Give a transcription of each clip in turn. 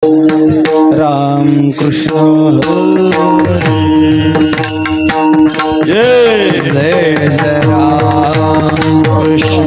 राम कृष्ण जय जय जय राम कृष्ण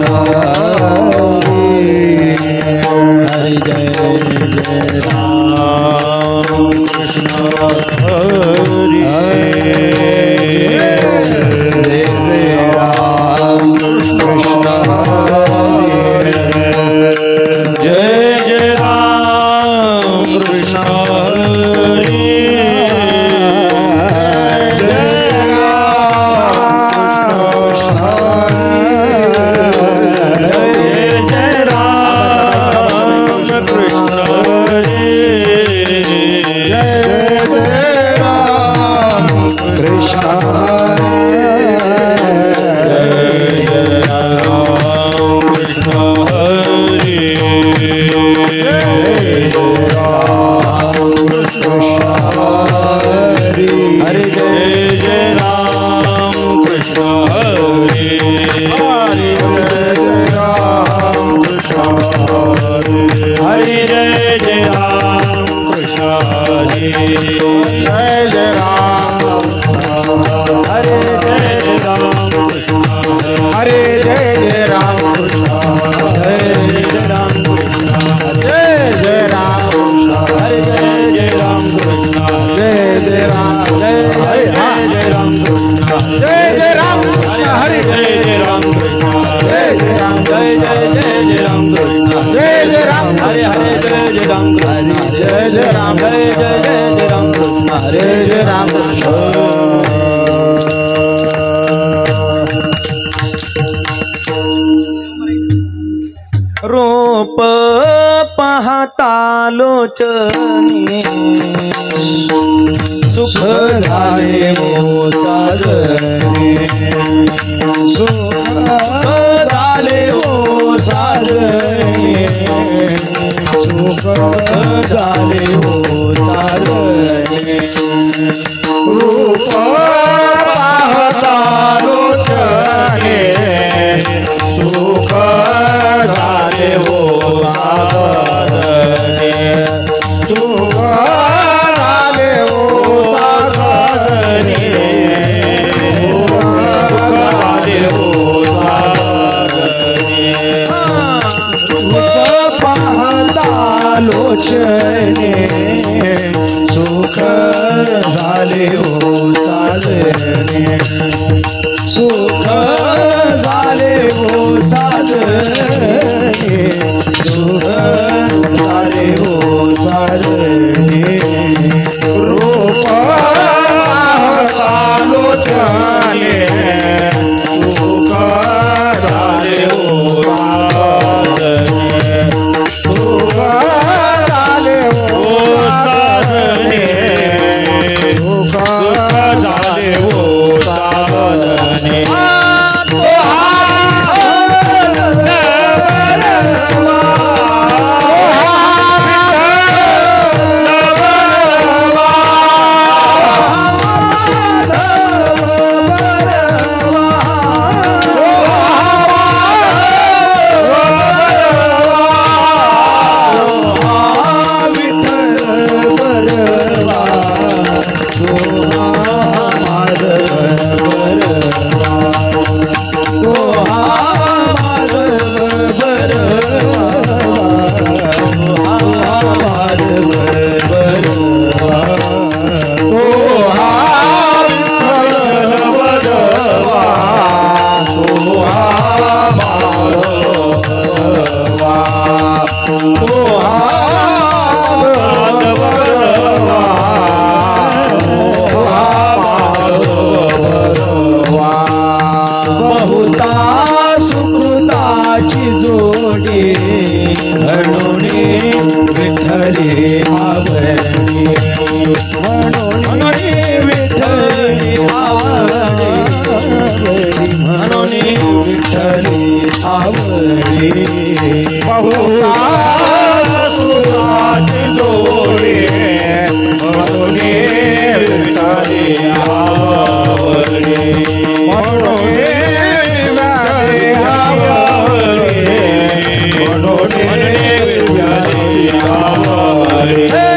हरि जय जय राम कृष्ण हरि जय जय राम कृष्ण हरि जय जय राम कृष्ण हरि रूप पाहता लोचनी सुख झाले हो साजने सुख झाले हो साजने सुख झाले हो साजने रूप पाहता लोचने सुख झाले हो साजने सुख झाले हो साजने सुख झाले हो साजने रूप पाहता लोचने सुख झाले हो साजने सुख झाले हो साजने सुख झाले हो साजने रूप पाहता लोचने सुख झाले हो साजने सुख झाले हो साजने सुख झाले हो साजने Hey!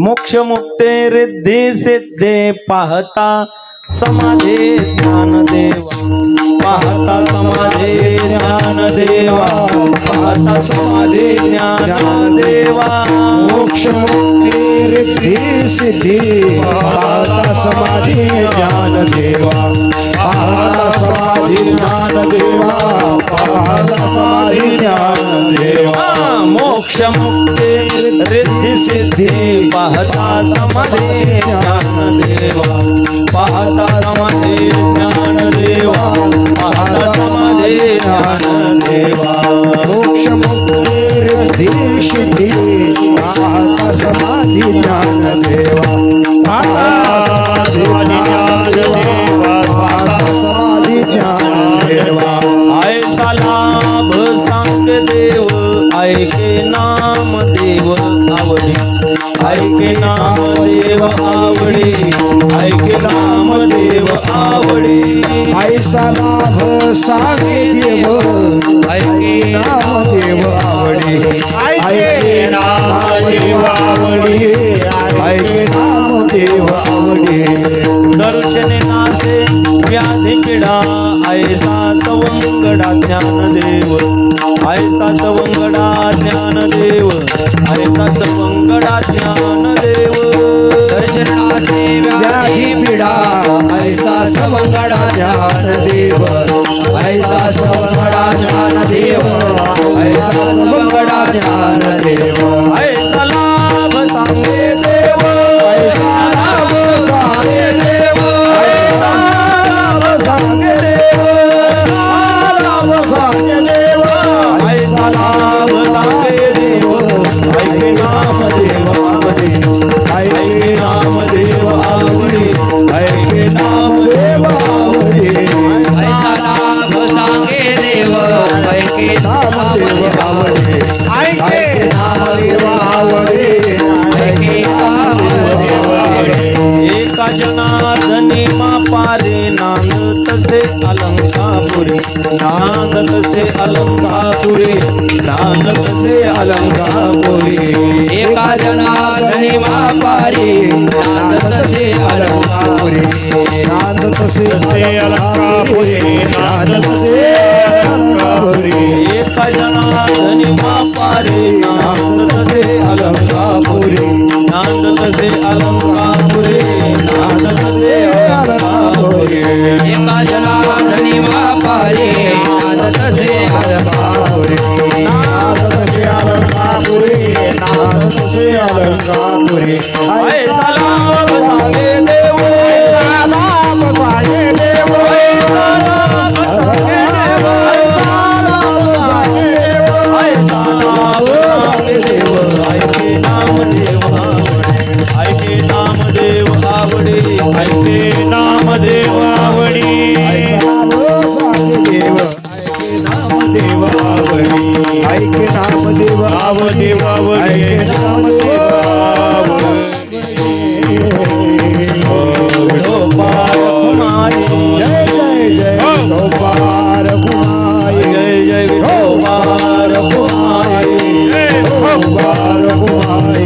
मोक्ष मुक्ते रिद्धी सिद्धे पाहता समाधी ज्ञान देवा पाहता समाधी ज्ञान देवा पाहता समाधी ज्ञान देवा मोक्ष मुक्ती रिद्धी सिद्धी पाहता समाधी ज्ञान देवा पाहता समाधी ज्ञान देवा पाहता समाधी ज्ञान देवा मोक्ष मुक्ती रिद्धी सिद्धी पाहता समाधी ज्ञान देवा पाहता समाधी ज्ञान देवा पाहता समाधी ज्ञान देवा मोक्ष मुक्ती रिद्धी सिद्धी पाहता समाधी ज्ञान देवा पाहता समाधी ज्ञान देवा पाहता समाधी ज्ञान देवा ऐसा लाभ सांग देव ऐके नाम देव आवडी ऐके नाम देव आवडी ऐके नाम देव आवडी ऐसा लाभ सांगे देव ऐके नाम देव आवडी ऐके नाम देव आवडी ऐके नाम देव आवडी दर्शने नासे व्याधी पीडा ऐसा सवंगडा ज्ञान देव ऐसा सवंगडा ज्ञान देव ऐसा सवंगडा ज्ञान देव दर्शनासे व्याधी पीडा ऐसा सवंगडा ज्ञान देव ऐसा सवंगडा ज्ञान देव ऐसा सवंगडा ज्ञान देव ऐसा लाभ सांगे देव ऐसा लाभ सांगे देव ऐसा लाभ सांगे देव लाभ सांगे देव ऐसा लाभ सांगे देव ऐके नाम देव आवडी ऐके नाम देव आवडी ऐके नाम देव आवडी ऐसा लाभ सांगे देव ऐके नाम देव आवडे ऐके नाम देव जनार्दनी मापारे नांद तसे अलंकापुरी नांद तसे अलंकापुरी नांद तसे अलंकापुरी एका जनार्दनी मापारी नांद तसे अलंकापुरी नांद तसे अलंकापुरी नांद तसे अलंकापुरी एका जनार्दनी मापारे नांद तसे अलंकापुरी नांद तसे अलंकापुरी नांद तसे अलंकापुरी एका जनार्दनी मापारी नांद तसे अलंकापुरी नांद तसे अलंकापुरी नांद तसे अलंकापुरी ऐसा लाभ सांगे देव ऐसा लाभ सांगे देव ऐसा लाभ सांगे देव ऐसा लाभ सांगे देव ऐके नाम देव ऐके नाम देव आवडे ऐके नाम देव आवडे ऐसा लाभ सांगे देव ऐके नाम देव आवडे ऐके नाम देव आवडे ऐके नाम देव गोपाल कुमारी जय जय जय गोपाल कुमारी जय जय गोपाल कुमारी गोपाल कुमारी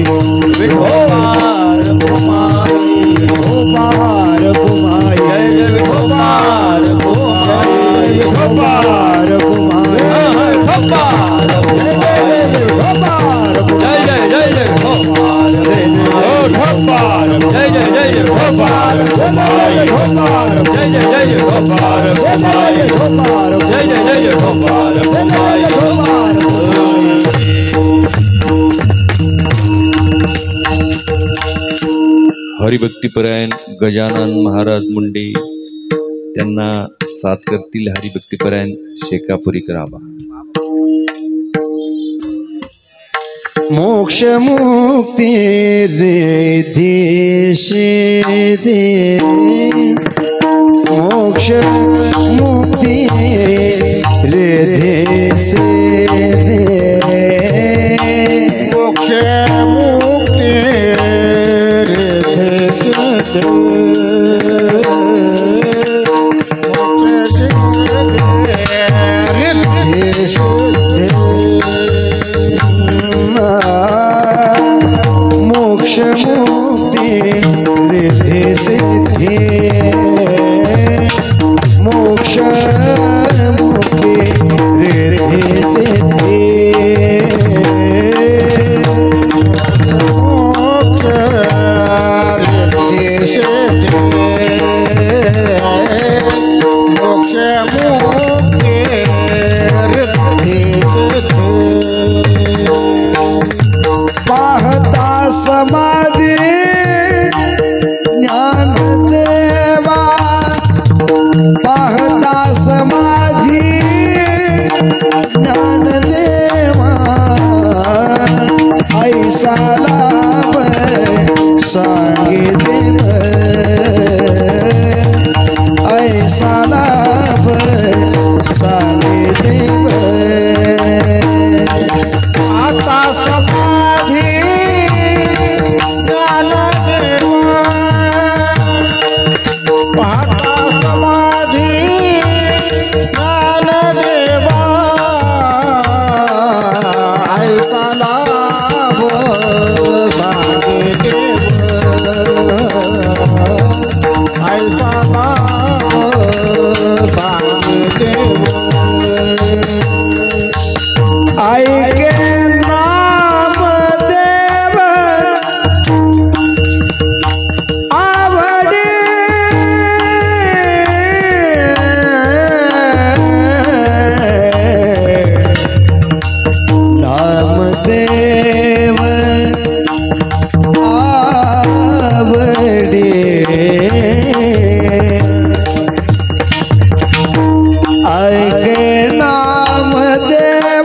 गोपाल कुमारी गोपाल कुमारी जय जय गोपाल कुमारी गोपाल कुमारी गोपाल जय जय जय जय गोपाल गोपाल जय जय जय जय गोपाल गोपाल गोपाल जय जय जय जय गोपाल गोपाल गोपाल जय जय जय जय गोपाल गोपाल गोपाल हरिभक्तीपरायण गजानन महाराज मुंडे त्यांना साथ करतील हरिभक्तीपरायण शेकापुरी करावा। मोक्ष मुक्ती रिद्धीशी दे मोक्ष मुक्ती रिद्धीशी दे मोक्ष मुक्ती रिद्धीशी दे मोक्ष मुक्ति रिद्धि सिद्धि मोक्ष मुक्ति रिद्धि सिद्धि मोक्ष रिद्धि सिद्धि मोक्ष मुक्ति रिद्धि सिद्धि पाहता समाधि ज्ञान देवा पाहता समाधि ज्ञान देवा ऐसा लाभ सांगे देव ऐसा लाभ सांगे देव आता समाधि ज्ञान देवा पाहता समाधि ज्ञान देवा ऐसा लाभ सांगे देव ऐसा लाभ सांगे देव ऐके नाम देव आवडे नाम देव आवडे ऐके नाम देव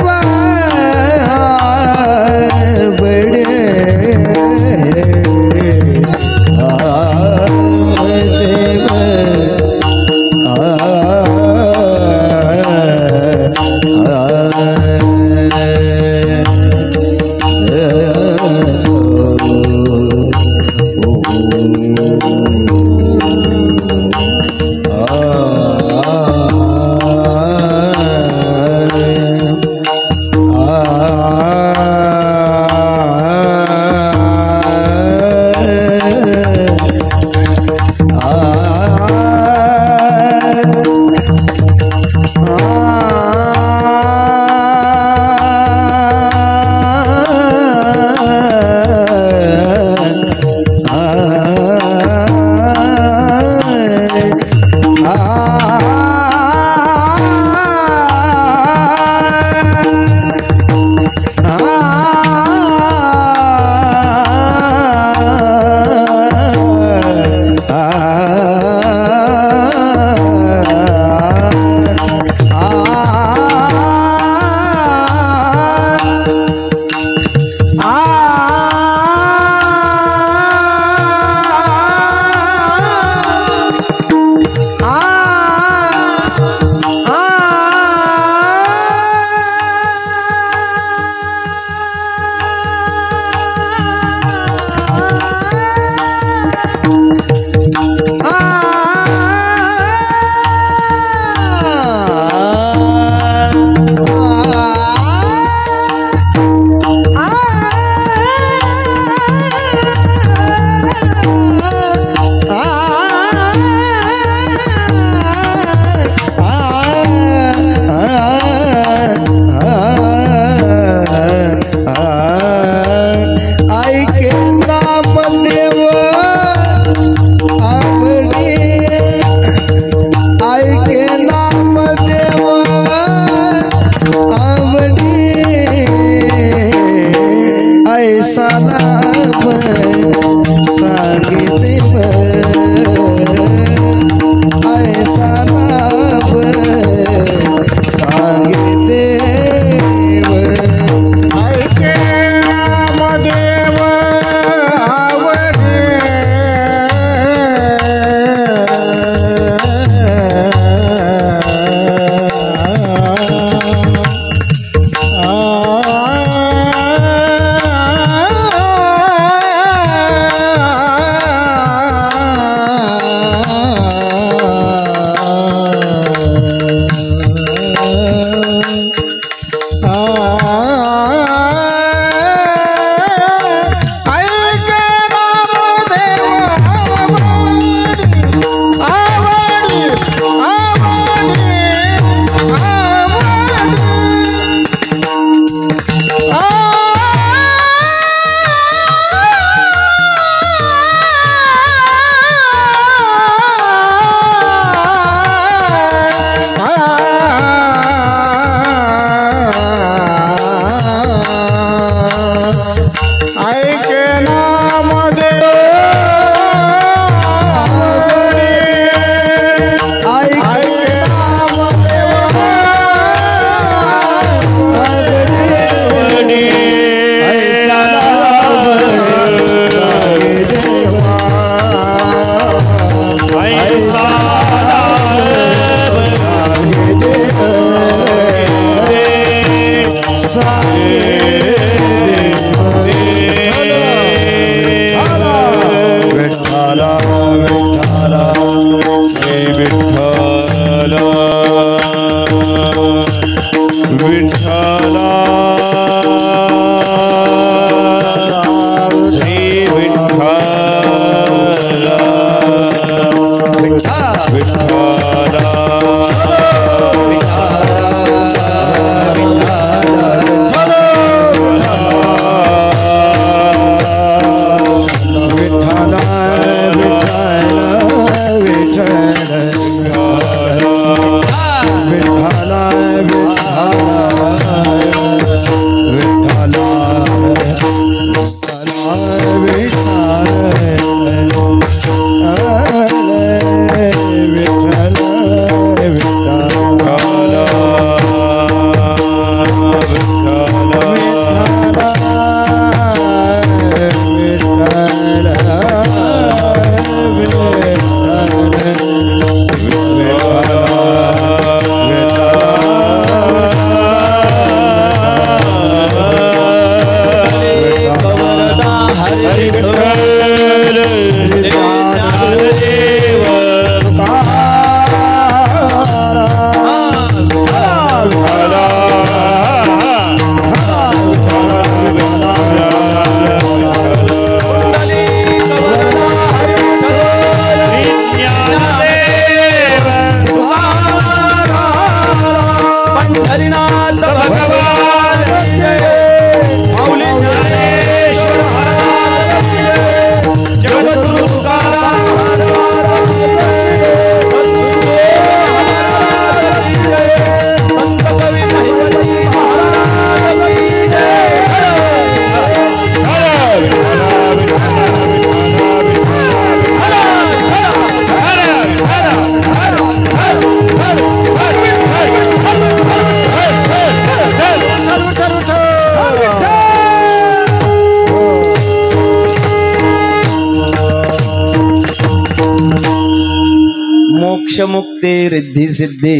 मोक्ष मुक्ती रिद्धी सिद्धी,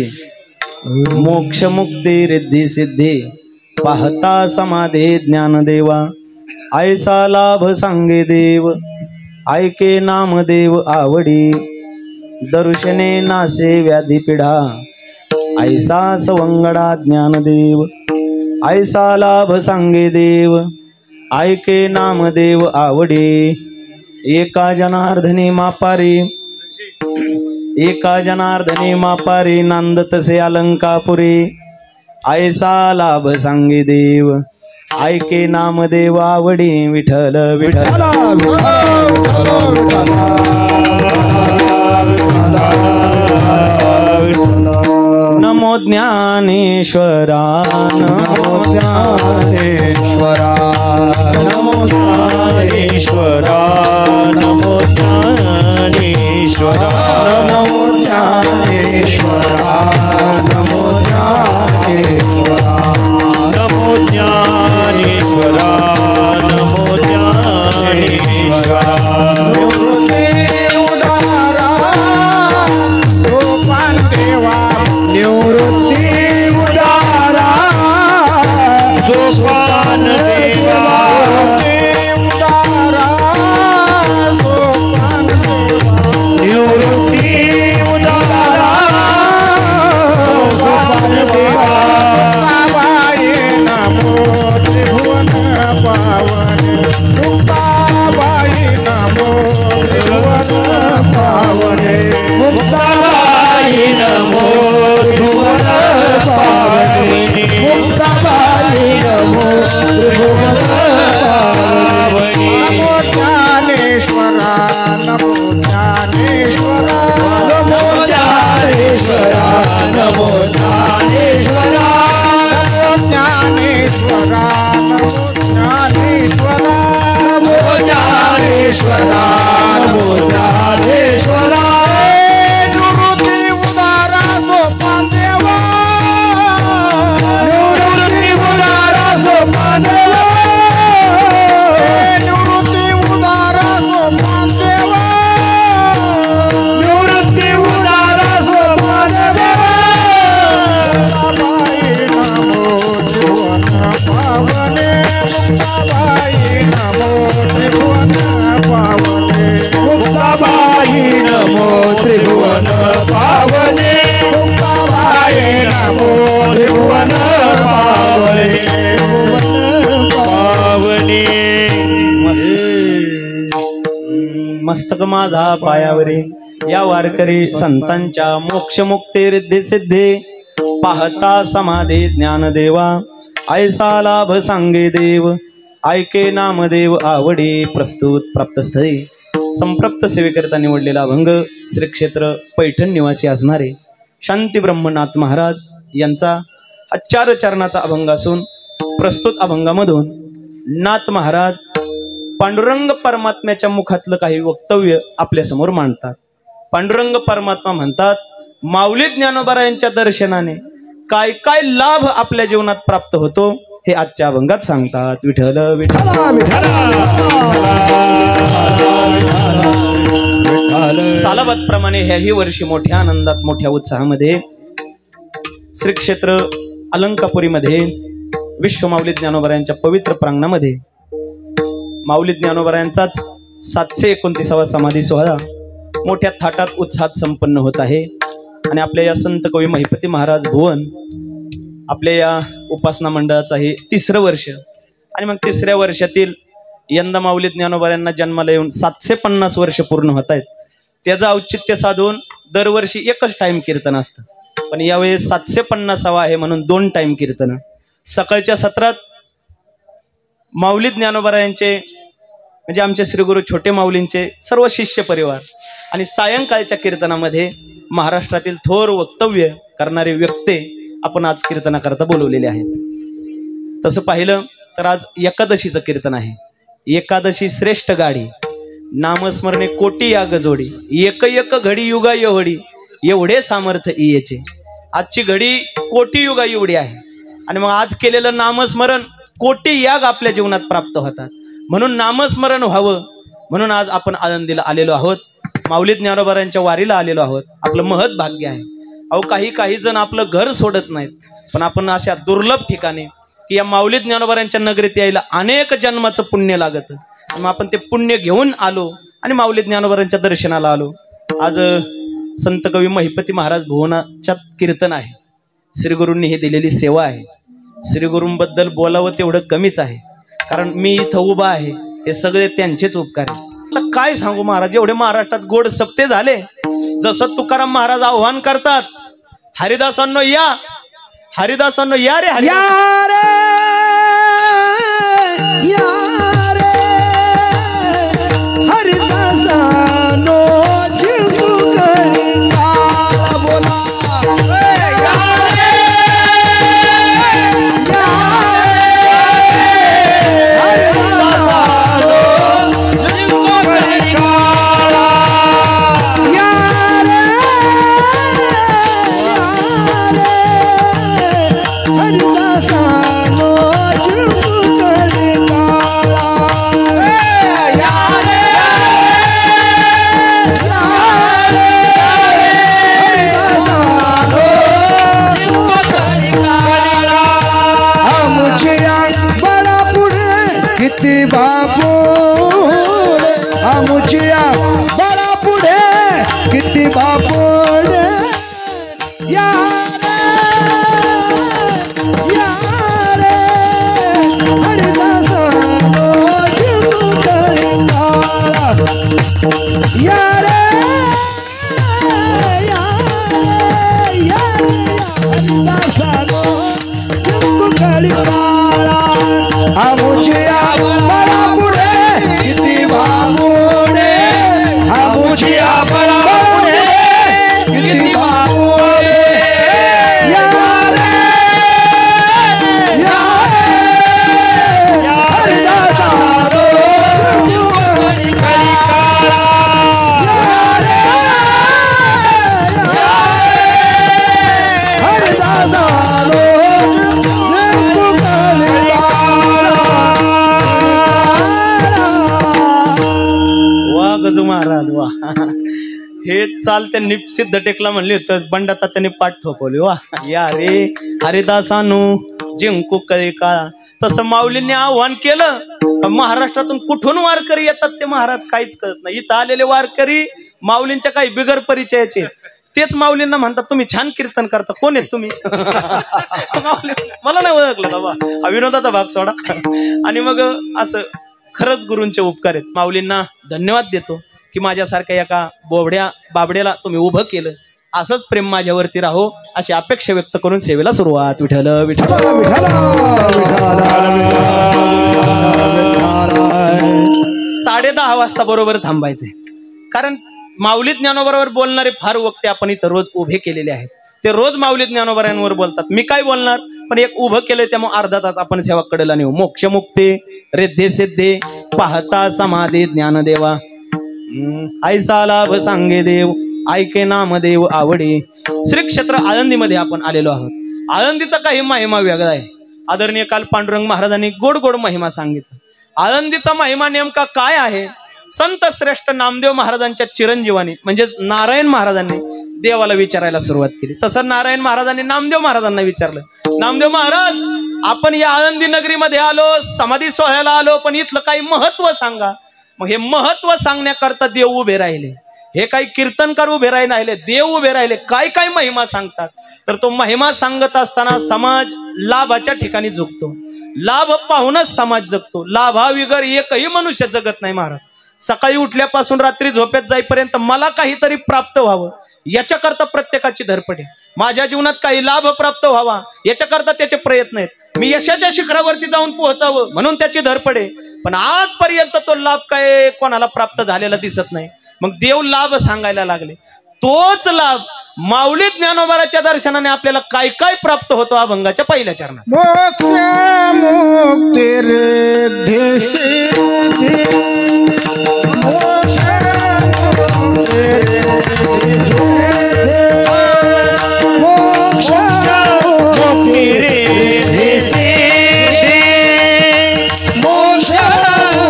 मोक्ष मुक्ती रिद्धी सिद्धी, पाहता समाधी ज्ञानदेवा, ऐसा लाभ सांगे देव, ऐके नामदेव आवडी, दर्शने नासे व्याधी पिढा, ऐसा सवंगडा ज्ञानदेव, ऐसा लाभ सांगे देव, ऐके नामदेव आवडी, एका जनार्दनी मापारी, एका जनार्दनी मापारी, नांद तसे अलंकापुरी, ऐसा लाभ सांगे देव, ऐके नामदेव आवडी, विठ्ठल विठ्ठल नमो ज्ञानेश्वरा, नमो ज्ञानेश्वरा, नमो ज्ञानेश्वरा, नमो ज्ञानेश्वरा, नमो ज्ञानेश्वरा, नमो ज्ञानेश्वरा, नमो ज्ञानेश्वरा, नमो ज्ञानेश्वरा, निवृत्ती उदारा, सोपान देवा, उदारा, सोपान देवा, निवृत्ती उदारा, सोपान देवा, बाबाये नमो त्रिभुवन पावने, मुक्ताबाई नमो त्रिभुवन पावने, मुक्ताबाई नमो त्रिभुवन पावने, मुक्ताबाई नमो त्रिभुवन पावने, नमो ज्ञानेश्वरा, नमो ज्ञानेश्वरा, नमो ज्ञानेश्वरा, नमो ज्ञानेश्वरा, नमो ज्ञानेश्वरा, नमो ज्ञानेश्वरा, नमो ज्ञानेश्वरा, नमो ज्ञानेश्वरा, निवृत्ती उदारा, सोपान देवा, निवृत्ती उदारा, सोपान देवा, निवृत्ती उदारा, सोपान देवा, निवृत्ती उदारा, सोपान देवा, मुक्ताबाई नमो त्रिभुवन पावने, मुक्ताबाई नमो त्रिभुवन पावने, मुक्ताबाई नमो त्रिभुवन पावने, मुक्ताबाई नमो त्रिभुवन पावने, पावने, मस्तक माझा पायावरी, या वारकरी संतांच्या मोक्षमुक्ती रिद्धी सिद्धे पाहता समाधी ज्ञानदेवा ऐसा लाभ सांगे देव ऐके नामदेव आवडे प्रस्तुत प्राप्तस्थळी संप्रप्त सेवेकरिता निवडलेला अभंग श्री क्षेत्र पैठण निवासी असणारे शांती ब्रह्मनाथ महाराज यांचा हा 4 चरणाचा अभंग असून प्रस्तुत अभंगामधून नाथ महाराज पांडुरंग परमात्म्याच्या मुखातलं काही वक्तव्य आपल्या समोर मांडतात। पांडुरंग परमात्मा म्हणतात, माऊली ज्ञानोबा यांच्या दर्शनाने काय काय लाभ आपल्या जीवनात प्राप्त होतो हे आजच्या अभंगात सांगतात। विठ्ठल विठ्ठल सालाबादप्रमाणे ह्याही वर्षी मोठ्या आनंदात मोठ्या उत्साहामध्ये श्री क्षेत्र अलंकापुरीमध्ये विश्व माऊली ज्ञानोबा यांच्या पवित्र प्रांगणामध्ये माऊली ज्ञानोबा यांचाच 729वा समाधी सोहळा मोठ्या थाटात उत्साहात संपन्न होत आहे। आणि आपल्या या संत कवी महिपती महाराज भुवन आपल्या या उपासना मंडळाचं हे 3रं वर्ष आणि मग 3ऱ्या वर्षातील यंदा माऊली ज्ञानोबा यांना जन्माला येऊन 750 वर्ष पूर्ण होत आहेत। त्याचं औचित्य साधून दरवर्षी एकच टाइम कीर्तन असतं, पण यावेळेस 750वा आहे म्हणून 2 टाइम कीर्तन। सकाळच्या सत्रात माऊली ज्ञानोबा यांचे म्हणजे आमचे श्रीगुरु छोटे माऊलींचे सर्व शिष्य परिवार आणि सायंकाळच्या कीर्तनामध्ये महाराष्ट्रातील थोर वक्तव्य करणारे व्यक्ती आपण आज कीर्तनाकरता बोलवलेले आहेत। तसं पाहिलं तर आज एकादशीचं कीर्तन आहे। एकादशी श्रेष्ठ गाडी नामस्मरणे कोटी याग जोडी एक एक घडी युगा एवढी एवढे सामर्थ्य इयेचे। आजची घडी कोटी युगा एवढी आहे आणि मग आज केलेलं नामस्मरण कोटी याग आपल्या जीवनात प्राप्त होतात, म्हणून नामस्मरण व्हावं म्हणून आज आपण आनंदीला आलेलो आहोत, माऊली ज्ञानोबा यांच्या वारीला आलेलो आहोत। आपलं महत् भाग्य आहे। अहो काही जण आपलं घर सोडत नाहीत, पण आपण अशा दुर्लभ ठिकाणी की या माऊली ज्ञानोबा यांच्या नगरीत यायला अनेक जन्माचं पुण्य लागतं, मग आपण ते पुण्य घेऊन आलो आणि माऊली ज्ञानोबा यांच्या दर्शनाला आलो। आज संत कवी महिपती महाराज भुवनाच्या कीर्तन आहे। श्रीगुरूंनी ही दिलेली सेवा आहे। श्रीगुरूंबद्दल बोलावं तेवढं कमीच आहे, कारण मी इथं उभा आहे हे सगळे त्यांचेच उपकार आहे। आता काय सांगू महाराज, एवढे महाराष्ट्रात गोड सप्ते झाले। जसं तुकाराम महाराज आव्हान करतात, हरिदासांनो या, हरिदासांनो या रे, हरिदासांनो महाराज वा, हे चाल त्यांनी सिद्ध टेकला म्हणले होते, बंडाता त्यांनी पाठ थोपवली। वा या रे हरिदासानू जिंकू कळे काळा। तसं माऊलींनी आव्हान केलं, महाराष्ट्रातून कुठून वारकरी येतात ते महाराज काहीच कळत नाही। इथं आलेले वारकरी माऊलींच्या काही बिगर परिचयाचे, तेच माऊलींना म्हणतात तुम्ही छान कीर्तन करता, कोण आहेत तुम्ही? मला नाही ओळखलं बाबा, हा विनोदाचा भाग सोडा। आणि मग असं खरंच गुरूंचे उपकार आहेत। माऊलींना धन्यवाद देतो की माझ्यासारख्या एका बोबड्या बाबड्याला तुम्ही उभं केलं, असंच प्रेम माझ्यावरती राहो अशी अपेक्षा व्यक्त करून सेवेला सुरुवात. विठ्ठल विठ्ठल 10:30 वाजता बरोबर थांबायचे, कारण माऊली ज्ञानोबरावर बोलणारे फार वक्ते आपण इथं रोज उभे केलेले आहेत. ते रोज माऊली ज्ञानोबरांवर बोलतात. मी काय बोलणार, पण एक उभं केलंय त्यामुळे अर्धा तास आपण सेवा कडेला नेऊ. मोक्ष मुक्ते रिद्धे सिद्धे पाहता समाधी ज्ञानदेवा, ऐसा लाभ सांगे देव ऐके नामदेव आवडे. श्री क्षेत्र आळंदीमध्ये आपण आलेलो आहोत. आळंदीचा काही महिमा वेगळा आहे. आदरणीय काल पांडुरंग महाराजांनी गोड गोड महिमा सांगितला. आळंदीचा महिमा नेमका काय आहे? संत श्रेष्ठ नामदेव महाराजांच्या चिरंजीवानी म्हणजेच नारायण महाराजांनी देवाला विचारायला सुरुवात केली. तसं नारायण महाराजांनी नामदेव महाराजांना विचारलं, नामदेव महाराज आपण या आळंदी नगरीमध्ये आलो, समाधी सोहळ्याला आलो, पण इथलं काही महत्व सांगा. मग हे महत्व सांगण्याकरता देव उभे राहिले. हे काही कीर्तनकार उभे राहिले, देव उभे राहिले. काय काय महिमा सांगतात. तर तो महिमा सांगत असताना समाज लाभाच्या ठिकाणी झुकतो. लाभ पाहूनच समाज जगतो. लाभाविगर एकही मनुष्य जगत नाही महाराज. सकाळी उठल्यापासून रात्री झोपेत जाईपर्यंत मला काहीतरी प्राप्त व्हावं याच्याकरता प्रत्येकाची धडपड आहे. माझ्या जीवनात काही लाभ प्राप्त व्हावा याच्याकरता त्याचे प्रयत्न आहेत. मी यशाच्या शिखरावरती जाऊन पोहोचावं म्हणून त्याची धडपड आहे. पण आजपर्यंत तो लाभ काय कोणाला प्राप्त झालेला दिसत नाही. मग देव लाभ सांगायला लागले. तोच लाभ माऊली ज्ञानोबाराच्या दर्शनाने आपल्याला काय काय प्राप्त होतो अभंगाच्या पहिल्या चरणात. मोक्ष मुक्ती रिद्धि सिद्धि, मोक्ष मुक्ती रिद्धि सिद्धि, मोक्ष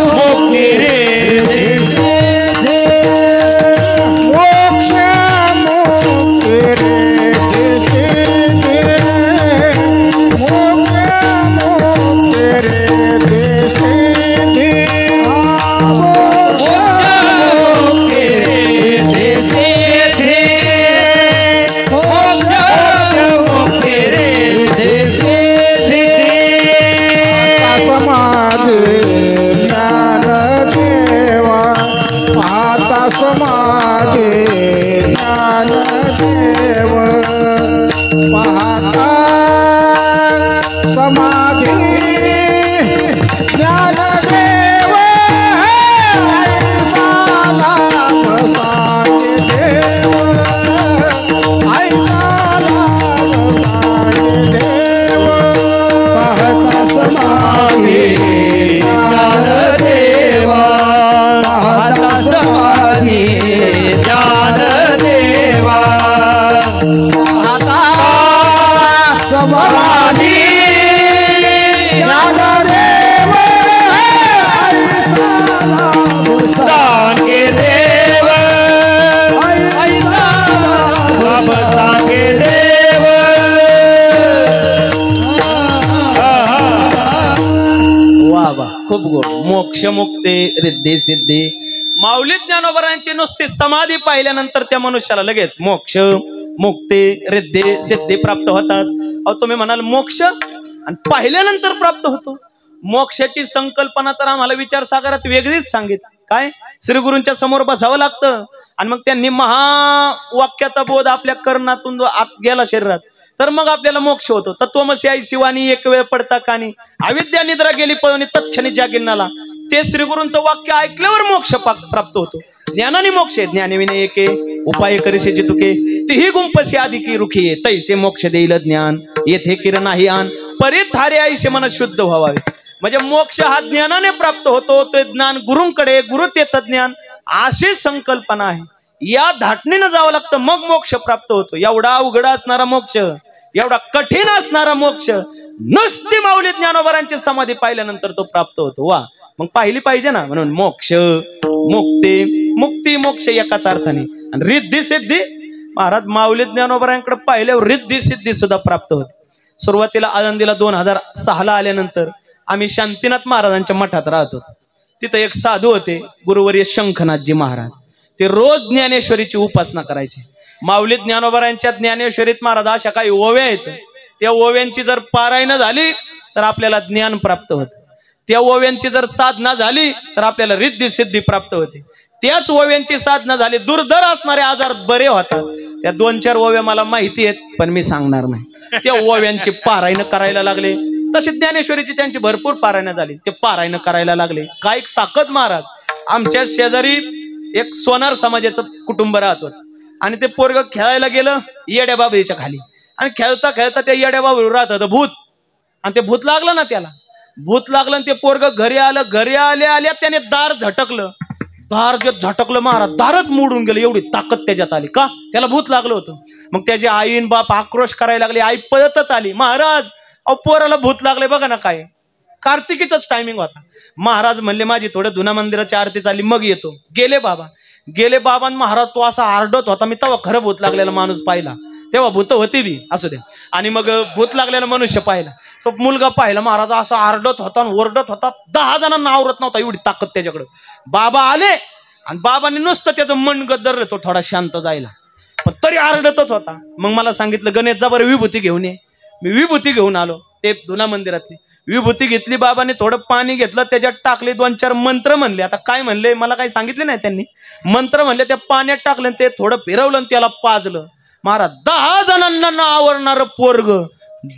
मुक्ती रिद्धि सिद्धि, मोक्ष मुक्ती रिद्धि सिद्धि, मोक्ष मुक्ती रिद्धि सिद्धि, मोक्ष मुक्ती रिद्धि सिद्धि, मोक्ष मुक्ती रिद्धि सिद्धि, मोक्ष मुक्ती रिद्धि सिद्धि. आता समाधी ज्ञानदेव, आता समाधी ज्ञानदेव, ऐसा लाभ सांगे देव, ऐसा लाभ सांगे देव, पाहता समाधी ज्ञानदेव, पाहता समाधी ज्ञानदेवा, पाहता समाधी ज्ञानदेव, ऐसा लाभ सांगे देव, ऐसा लाभ सांगे देव. वा वा, खूप गोड. मोक्ष मुक्ते रिद्धे सिद्धे. माऊली ज्ञानोबरांची नुसती समाधी पाहिल्यानंतर त्या मनुष्याला लगेच मोक्ष मुक्ती रिद्धे सिद्धे प्राप्त होतात. अहो तुम्ही म्हणाल मोक्ष आणि पाहिल्यानंतर प्राप्त होतो. मोक्षाची संकल्पना तर आम्हाला विचारसागरात वेगळीच सांगितली. काय श्री गुरूंच्या समोर बसावं लागतं आणि मग त्यांनी महावाक्याचा बोध आपल्या कर्णातून आत गेला शरीरात तर मग आपल्याला मोक्ष होतो. तत्वमसी आई शिवानी एक वेळ पडता कानी, अविद्या निद्रा गेली पळून तत्क्षणी जागिन्नाला. ते श्री गुरूंचं वाक्य ऐकल्यावर मोक्ष प्राप्त होतो. ज्ञानाने मोक्ष ज्ञानविने एके उपाय करीसे जितुके, तिही गुंपसी आदिकी रुखी तैसे मोक्ष देईल ज्ञान, येथे किरण आहे आन परिथारे आईसे मन शुद्ध व्हावे. म्हणजे मोक्ष हा ज्ञानाने प्राप्त होतो. ते ज्ञान गुरूंकडे, गुरु ते ज्ञान, अशी संकल्पना आहे. या धाटणीनं जावं लागतं मग मोक्ष प्राप्त होतो. एवढा अवघड असणारा मोक्ष, एवढा कठीण असणारा मोक्ष नुसती माऊली ज्ञानोबरांची समाधी पाहिल्यानंतर तो प्राप्त होतो. वा, मग पाहिली पाहिजे ना. म्हणून मोक्ष मुक्ती, मुक्ती मोक्ष एकाच अर्थाने. आणि रिद्धी सिद्धी महाराज माऊली ज्ञानोबरांकडे पाहिल्यावर रिद्धी सिद्धी सुद्धा प्राप्त होते. सुरुवातीला आळंदीला 2006 आल्यानंतर आम्ही शांतीनाथ महाराजांच्या मठात राहत होतो. तिथं एक साधू होते, गुरुवर्य शंखनाथजी महाराज. ते रोज ज्ञानेश्वरीची उपासना करायचे. माऊली ज्ञानोबरांच्या ज्ञानेश्वरीत महाराज अशा काही ओव्या आहेत, त्या ओव्यांची जर पारायण झाली तर आपल्याला ज्ञान प्राप्त होतं. त्या ओव्यांची जर साधना झाली तर आपल्याला रिद्धी सिद्धी प्राप्त होते. त्याच ओव्यांची साधना झाली. दुर्धर असणारे आजार बरे होतात. त्या 2-4 ओव्या मला माहिती आहेत, पण मी सांगणार नाही. त्या ओव्यांची पारायण करायला लागले. तशी ज्ञानेश्वरीची त्यांची भरपूर पारायण झाली. ते पारायण करायला लागले. काय ताकद महाराज. आमच्या शेजारी एक सोनार समाजाचं कुटुंब राहत होतं आणि ते पोरग खेळायला गेलं येड्या बाबरीच्या खाली आणि खेळता खेळता त्या येड्या बाबरीवर राहत होतं भूत. आणि ते भूत लागलं ना, त्याला भूत लागलं आणि ते पोरग घरी आलं. घरी आल्या त्याने दार झटकलं. दार जे झटकलं महाराज, दारच मोडून गेलं. एवढी ताकद त्याच्यात आली. का? त्याला भूत लागलं होतं. मग त्याची आईन बाप आक्रोश करायला लागले. आई पळतच आली. महाराज अहो पोराला भूत लागले बघा ना. काय कार्तिकीचाच टायमिंग होता. महाराज म्हणले माझी थोडं धुना मंदिराची आरती चालली, मग येतो. गेले बाबा महाराज तो असा आरडत होता. मी तेव्हा खरं भूत लागलेला माणूस पाहिला. तेव्हा भूत होती बी असू द्या. आणि मग भूत लागलेला मनुष्य पाहिला. तो मुलगा पाहिला. महाराज असा आरडत होता आणि ओरडत होता. 10 जणांना आवरत नव्हता. एवढी ताकद त्याच्याकडं. बाबा आले आणि बाबांनी नुसतं त्याचं मन गदरलं. तो थोडा शांत जायला, पण तरी आरडतच होता. मग मला सांगितलं गणेश जा बरं विभूती घेऊन ये. मी विभूती घेऊन आलो. ते धुना मंदिरातली विभूती घेतली. बाबाने थोडं पाणी घेतलं, त्याच्यात टाकले. 2-4 मंत्र म्हणले. आता काय म्हणले मला काही सांगितले नाही त्यांनी. मंत्र म्हणले, त्या पाण्यात टाकलं, ते थोडं फिरवलं आणि त्याला पाजलं. महाराज 10 जणांना आवरणार पोरग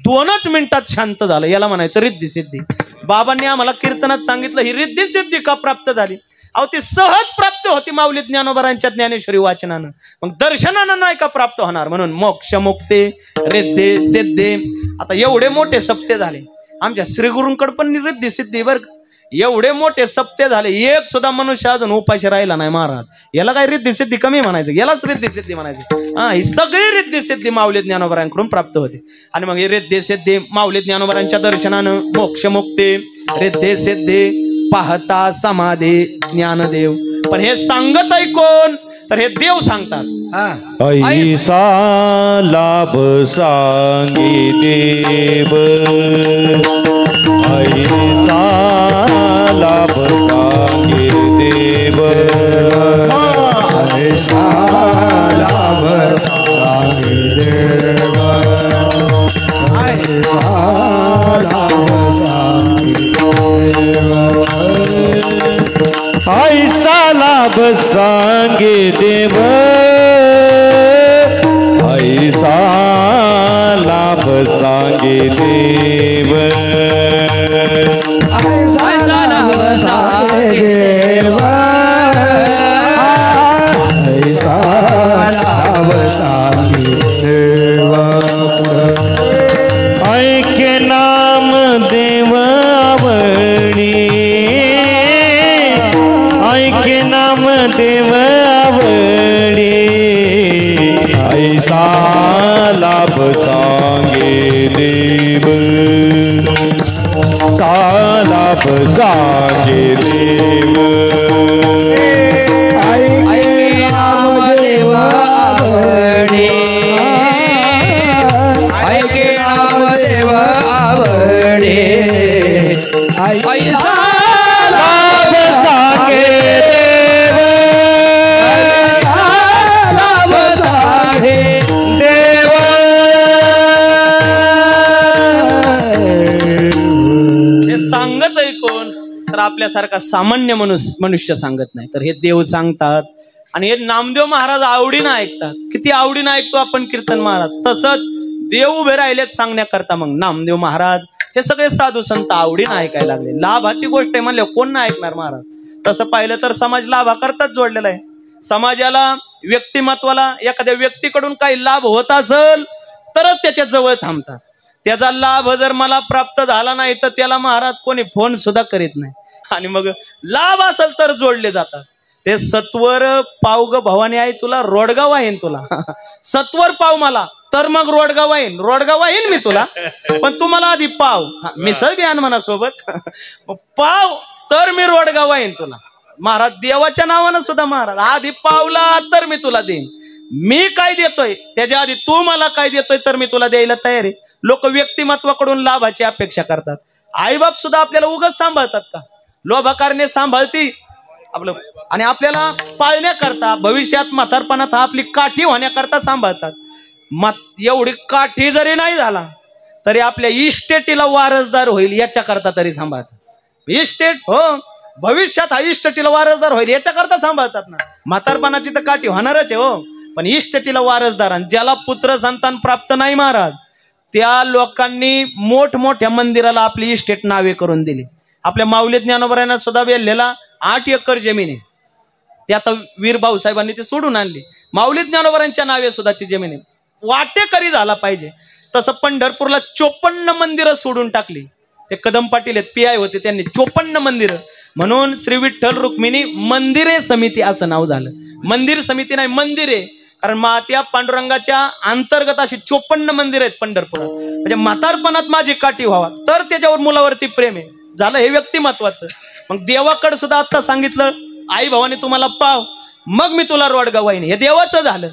2च मिनिटात शांत झालं. याला म्हणायचं रिद्धी सिद्धी. बाबांनी आम्हाला कीर्तनात सांगितलं ही रिद्धी सिद्धी का प्राप्त झाली. अहो ती सहज प्राप्त होती माऊली ज्ञानोबरांच्या ज्ञानेश्वरी वाचनानं. मग दर्शनानं नाही का प्राप्त होणार. म्हणून मोक्ष मुक्ती रिद्धी सिद्धी. आता एवढे मोठे सप्ते झाले आमच्या श्रीगुरूंकडे पण रिद्धी सिद्धी बर का. एवढे मोठे सप्ते झाले, एक सुद्धा मनुष्य अजून उपाशी राहिला नाही महाराज. याला काय रिद्धी सिद्धी कमी म्हणायचं, यालाच रिद्धी सिद्धी म्हणायचं. ही सगळी रिद्धी सिद्धी माऊली ज्ञानोबरांकडून प्राप्त होते. आणि मग ही रिद्धी सिद्धी माऊली ज्ञानोबरांच्या दर्शनानं मोक्ष मुक्ती रिद्धी सिद्धी पाहता समाधी ज्ञानदेव. पण हे सांगत आहे कोण, तर हे देव सांगतात. ऐसा लाभ सांगे देव, ऐसा लाभ सांगे देव, ऐसा लाभ सांगे देव, ऐसा लाभ सांगे देव, ऐसा लाभ सांगे देव, ऐसा लाभ सांगे देव, ऐसा लाभ सांगे देव, ऐसा लाभ सांगे देव. ऐके नाम देव आवडी, ऐके नाम देव आवडी, ऐसा लाभ सांगे देव, सा लाभ सांगे देव, ऐके नाम देव आवडी, ऐके नाम देव आवडी, ऐसा लाभ सांगे देव, लाभ सांगे देव. हे सांगत आहे कोण, तर आपल्यासारखा सामान्य मनुष्य सांगत नाही, तर हे देव सांगतात. आणि हे नामदेव महाराज आवडीनं ऐकतात. किती आवडीनं ऐकतो आपण कीर्तन महाराज. तसंच देव उभे राहिलेत सांगण्याकरता. मग नामदेव महाराज हे सगळे साधू संत आवडीनं ऐकायला लागले. लाभाची गोष्ट आहे म्हणले कोण नाही ऐकणार महाराज. तसं पाहिलं तर समाज लाभाकरताच जोडलेला आहे. समाजाला व्यक्तिमत्वाला एखाद्या व्यक्तीकडून काही लाभ होत असेल तरच त्याच्या जवळ थांबतात. त्याचा लाभ जर मला प्राप्त झाला नाही तर त्याला महाराज कोणी फोन सुद्धा करीत नाही. आणि मग लाभ असेल तर जोडले जातात. ते सत्वर पाव ग भवानी आई तुला रोडगाव आहे तुला. सत्वर पाव मला तर मग रोडगाव आहे मी तुला. पण तुम्हाला आधी पाव मिसळ बी आण म्हणा सोबत. पाव तर मी रोडगाव आहे तुला. महाराज देवाच्या नावानं सुद्धा महाराज आधी पावला तर मी तुला देईन. मी काय देतोय त्याच्या आधी तू मला काय देतोय तर मी तुला द्यायला तयार आहे. लोक व्यक्तिमत्वाकडून लाभाची अपेक्षा करतात. आईबाप सुद्धा आपल्याला उगाच सांभाळतात का. लोभाकारणे सांभाळती आपलं आणि आपल्याला पाळण्याकरता भविष्यात म्हातारपणात आपली काठी होण्याकरता सांभाळतात. एवढी काठी जरी नाही झाला तरी आपल्या इस्टेटीला वारसदार होईल याच्या करता तरी सांभाळतात. इस्टेट हो भविष्यात हा इष्टटीला वारसदार होईल याच्याकरता सांभाळतात ना. म्हातारपणाची तर काठी होणारच आहे हो, पण इष्टटीला वारसदार. ज्याला पुत्र संतान प्राप्त नाही महाराज, त्या लोकांनी मोठमोठ्या मंदिराला आपली इस्टेट नावे करून दिली. आपल्या माऊली ज्ञानोबरायांना सुद्धा वेल्हेला 8 एकर जमीन आहे. ते आता वीर भाऊसाहेबांनी ते सोडून आणली. माऊली ज्ञानोबरांच्या नावे सुद्धा ती जमीन आहे. वाटेकरी झाला पाहिजे तसं पंढरपूरला 54 मंदिरं सोडून टाकली. ते कदम पाटील आहेत, PI होते, त्यांनी 54 मंदिरं. म्हणून श्री विठ्ठल रुक्मिणी मंदिरे समिती असं नाव झालं. मंदिर समिती नाही, मंदिरे. कारण त्या पांडुरंगाच्या अंतर्गत अशी 54 मंदिर आहेत पंढरपुरात. म्हणजे म्हातारपणात माझी काठी व्हावा तर त्याच्यावर मुलावरती प्रेम आहे झालं, हे व्यक्तिमत्वाचं. मग देवाकडे सुद्धा आता सांगितलं, आई भावाने तुम्हाला पाव मग मी तुला रोडगा वाईन, हे देवाचं झालं.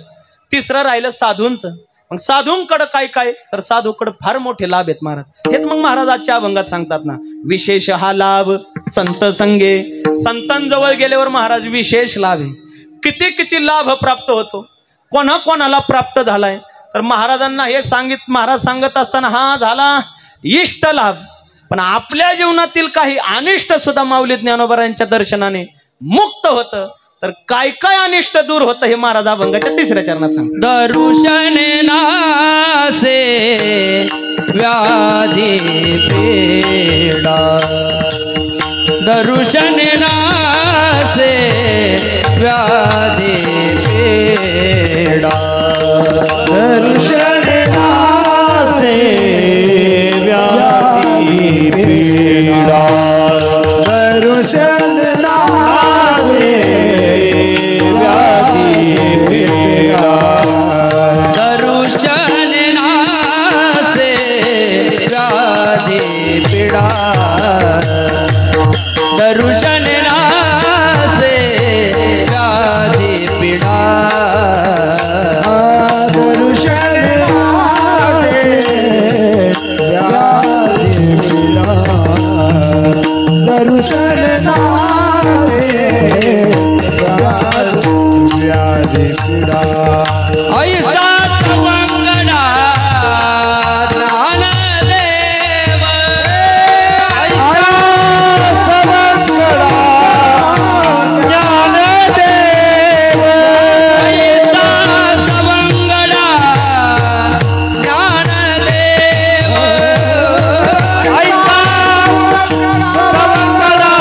तिसरं राहिलं साधूंचं. मग साधूंकडं काय काय तर साधूकडं फार मोठे लाभ आहेत महाराज. हेच मग महाराज आजच्या अभंगात सांगतात ना, विशेष हा लाभ संत संगे. संतांजवळ गेल्यावर महाराज विशेष लाभ आहे. किती किती लाभ प्राप्त होतो, कोणा कोणाला प्राप्त झालाय. तर महाराजांना हे महाराज सांगत असताना हा झाला इष्ट लाभ, पण आपल्या जीवनातील काही अनिष्ट सुद्धा माऊली ज्ञानोबरांच्या दर्शनाने मुक्त होतं. तर काय काय अनिष्ट दूर होतं हे महाराज अभंगाच्या 3ऱ्या चरणात सांगतात. दर्शने नासे व्याधी पीडा, दर्शने नासे व्याधी पीडा, दर्शने नासे व्याधी पीडा, दर्शन नासे व्याधी पीडा, दर्शन नासे व्याधी पीडा, दर्शन नासे व्याधी पीडा, दर्शन नासे व्याधी पीडा, दर्शन नासे व्याधी पीडा. ऐसा सवंगडा ज्ञानदेव, ऐसा सवंगडा ज्ञानदेव, ऐसा सवंगडा ज्ञानदेव, ऐसा सवंगडा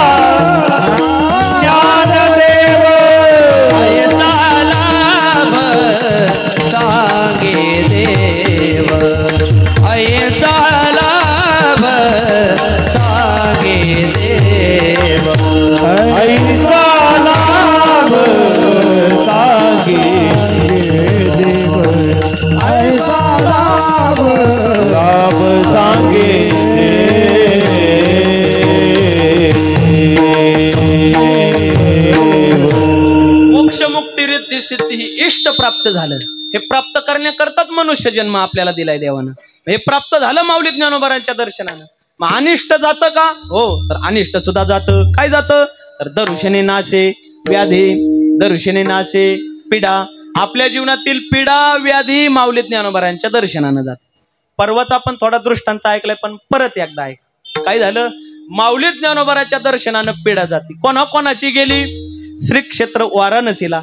ज्ञानदेव, ऐसा लाभ सांगे देव, ऐसा लाभ सांगे देव, ऐसा लाभ सांगे देव, ऐसा लाभ सांगे मोक्ष मुक्ती रिद्धी सिद्धी ही इष्ट प्राप्त झालं. हे प्राप्त करण्याकरताच मनुष्य जन्म आपल्याला दिलाय देवानं. हे प्राप्त झालं माऊली ज्ञानोबरांच्या दर्शनानं. मग अनिष्ट जातं का? हो, तर अनिष्ट सुद्धा जातं. काय जातं तर दरुषणे नाशे व्याधी, दरुषणे नाशे पीडा. आपल्या जीवनातील पीडा व्याधी माऊली ज्ञानोबरांच्या दर्शनानं जात. परवाच आपण थोडा दृष्टांत ऐकलाय, पण परत एकदा ऐक. काय झालं? माऊली ज्ञानोबराच्या दर्शनानं पीडा जाती. कोणाकोणाची गेली? श्री क्षेत्र वाराणसीला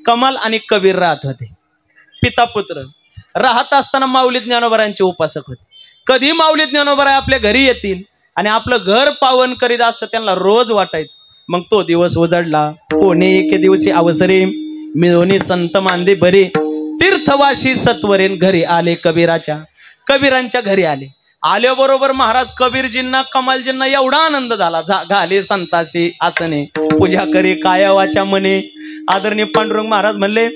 कमाल आणि कबीर राहत होते, पिता पुत्र. राहत असताना माऊली ज्ञानोबरांचे उपासक होते. कधी माऊली ज्ञानोबरा आपल्या घरी येतील आणि आपलं घर पावन करीत असं त्यांना रोज वाटायचं. मग तो दिवस उजडला. कोणे एके दिवशी अवसरे मिळवणी संत मांदे बरे, तीर्थवाशी सत्वरेन घरी आले कबीरांच्या घरी आले. आल्याबरोबर महाराज कबीरजींना कमालजींना एवढा आनंद झाला. घाले संताशी आसने पूजा करे काया वाचा मने. आदरणीय पांडुरंग महाराज म्हणले,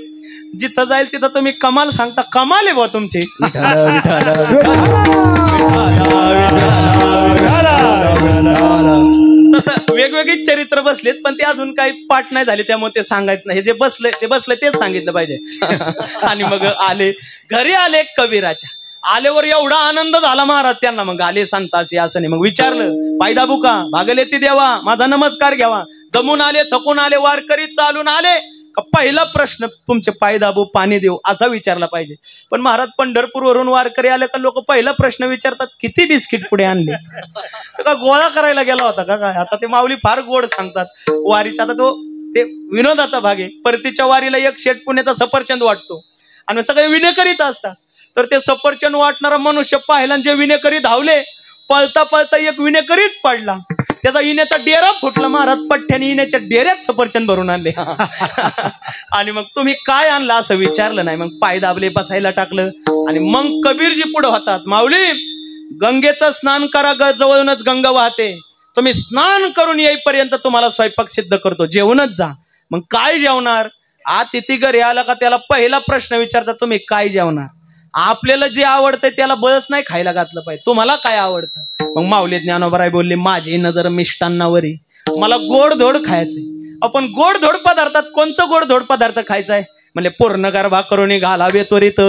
जिथं जाईल तिथं तुम्ही कमाल सांगता. कमाल आहे बुवा तुमची. तसं वेगवेगळी चरित्र बसलेत, पण ते अजून काही पाठ नाही झाले, त्यामुळे ते सांगायचं नाही. हे जे बसले तेच सांगितलं पाहिजे. आणि मग आले घरी आले कबीराच्या. आल्यावर एवढा आनंद झाला महाराज त्यांना. मग आले संतासी असं नाही. मग विचारलं, पायदा बुका भागले ती देवा, माझा नमस्कार घ्यावा. दमून आले, थकून आले, वारकरी चालून आले का पहिला प्रश्न तुमचे पाय दाबू पाणी देऊ असा विचारला पाहिजे. पण महाराज पंढरपूरवरून वारकरी आले का लोक पहिला प्रश्न विचारतात किती बिस्किट पुढे आणले. का गोळा करायला गेला होता का काय. आता ते माऊली फार गोड सांगतात वारीचा. आता तो ते विनोदाचा भाग आहे. परतीच्या वारीला एक शेट पुण्याचा सफरचंद वाटतो आणि सगळे विनेकरीच असतात. तर ते सफरचंद वाटणारा मनुष्य पाहिला जे विनेकरी धावले. पळता पळता एक विनेकरीच पडला. त्याचा इण्याचा डेरा फुटला. महाराज पठ्ठ्याने इण्याच्या डेऱ्यात सफरचंद भरून आणले. आणि मग तुम्ही काय आणलं असं विचारलं नाही. मग पाय दाबले बसायला टाकलं. आणि मग कबीरजी पुढे होतात. माऊली गंगेचं स्नान करा जवळूनच गंगा वाहते. तुम्ही स्नान करून येईपर्यंत तुम्हाला स्वयंपाक सिद्ध करतो जेवणच जा. मग काय जेवणार. अतिथी घरी आला का त्याला पहिला प्रश्न विचारता तुम्ही काय जेवणार. आपल्याला जे आवडतंय त्याला बळच नाही खायला घातलं पाहिजे. तुम्हाला काय आवडतं. मग माऊली ज्ञानोबाराय बोलले माझी नजर मिष्टांनावरी. मला गोडधोड खायचंय. आपण गोडधोड पदार्थात कोणचं गोडधोड पदार्थ खायचा आहे. म्हणजे पूर्ण गर्भा करून घालावे त्वरित.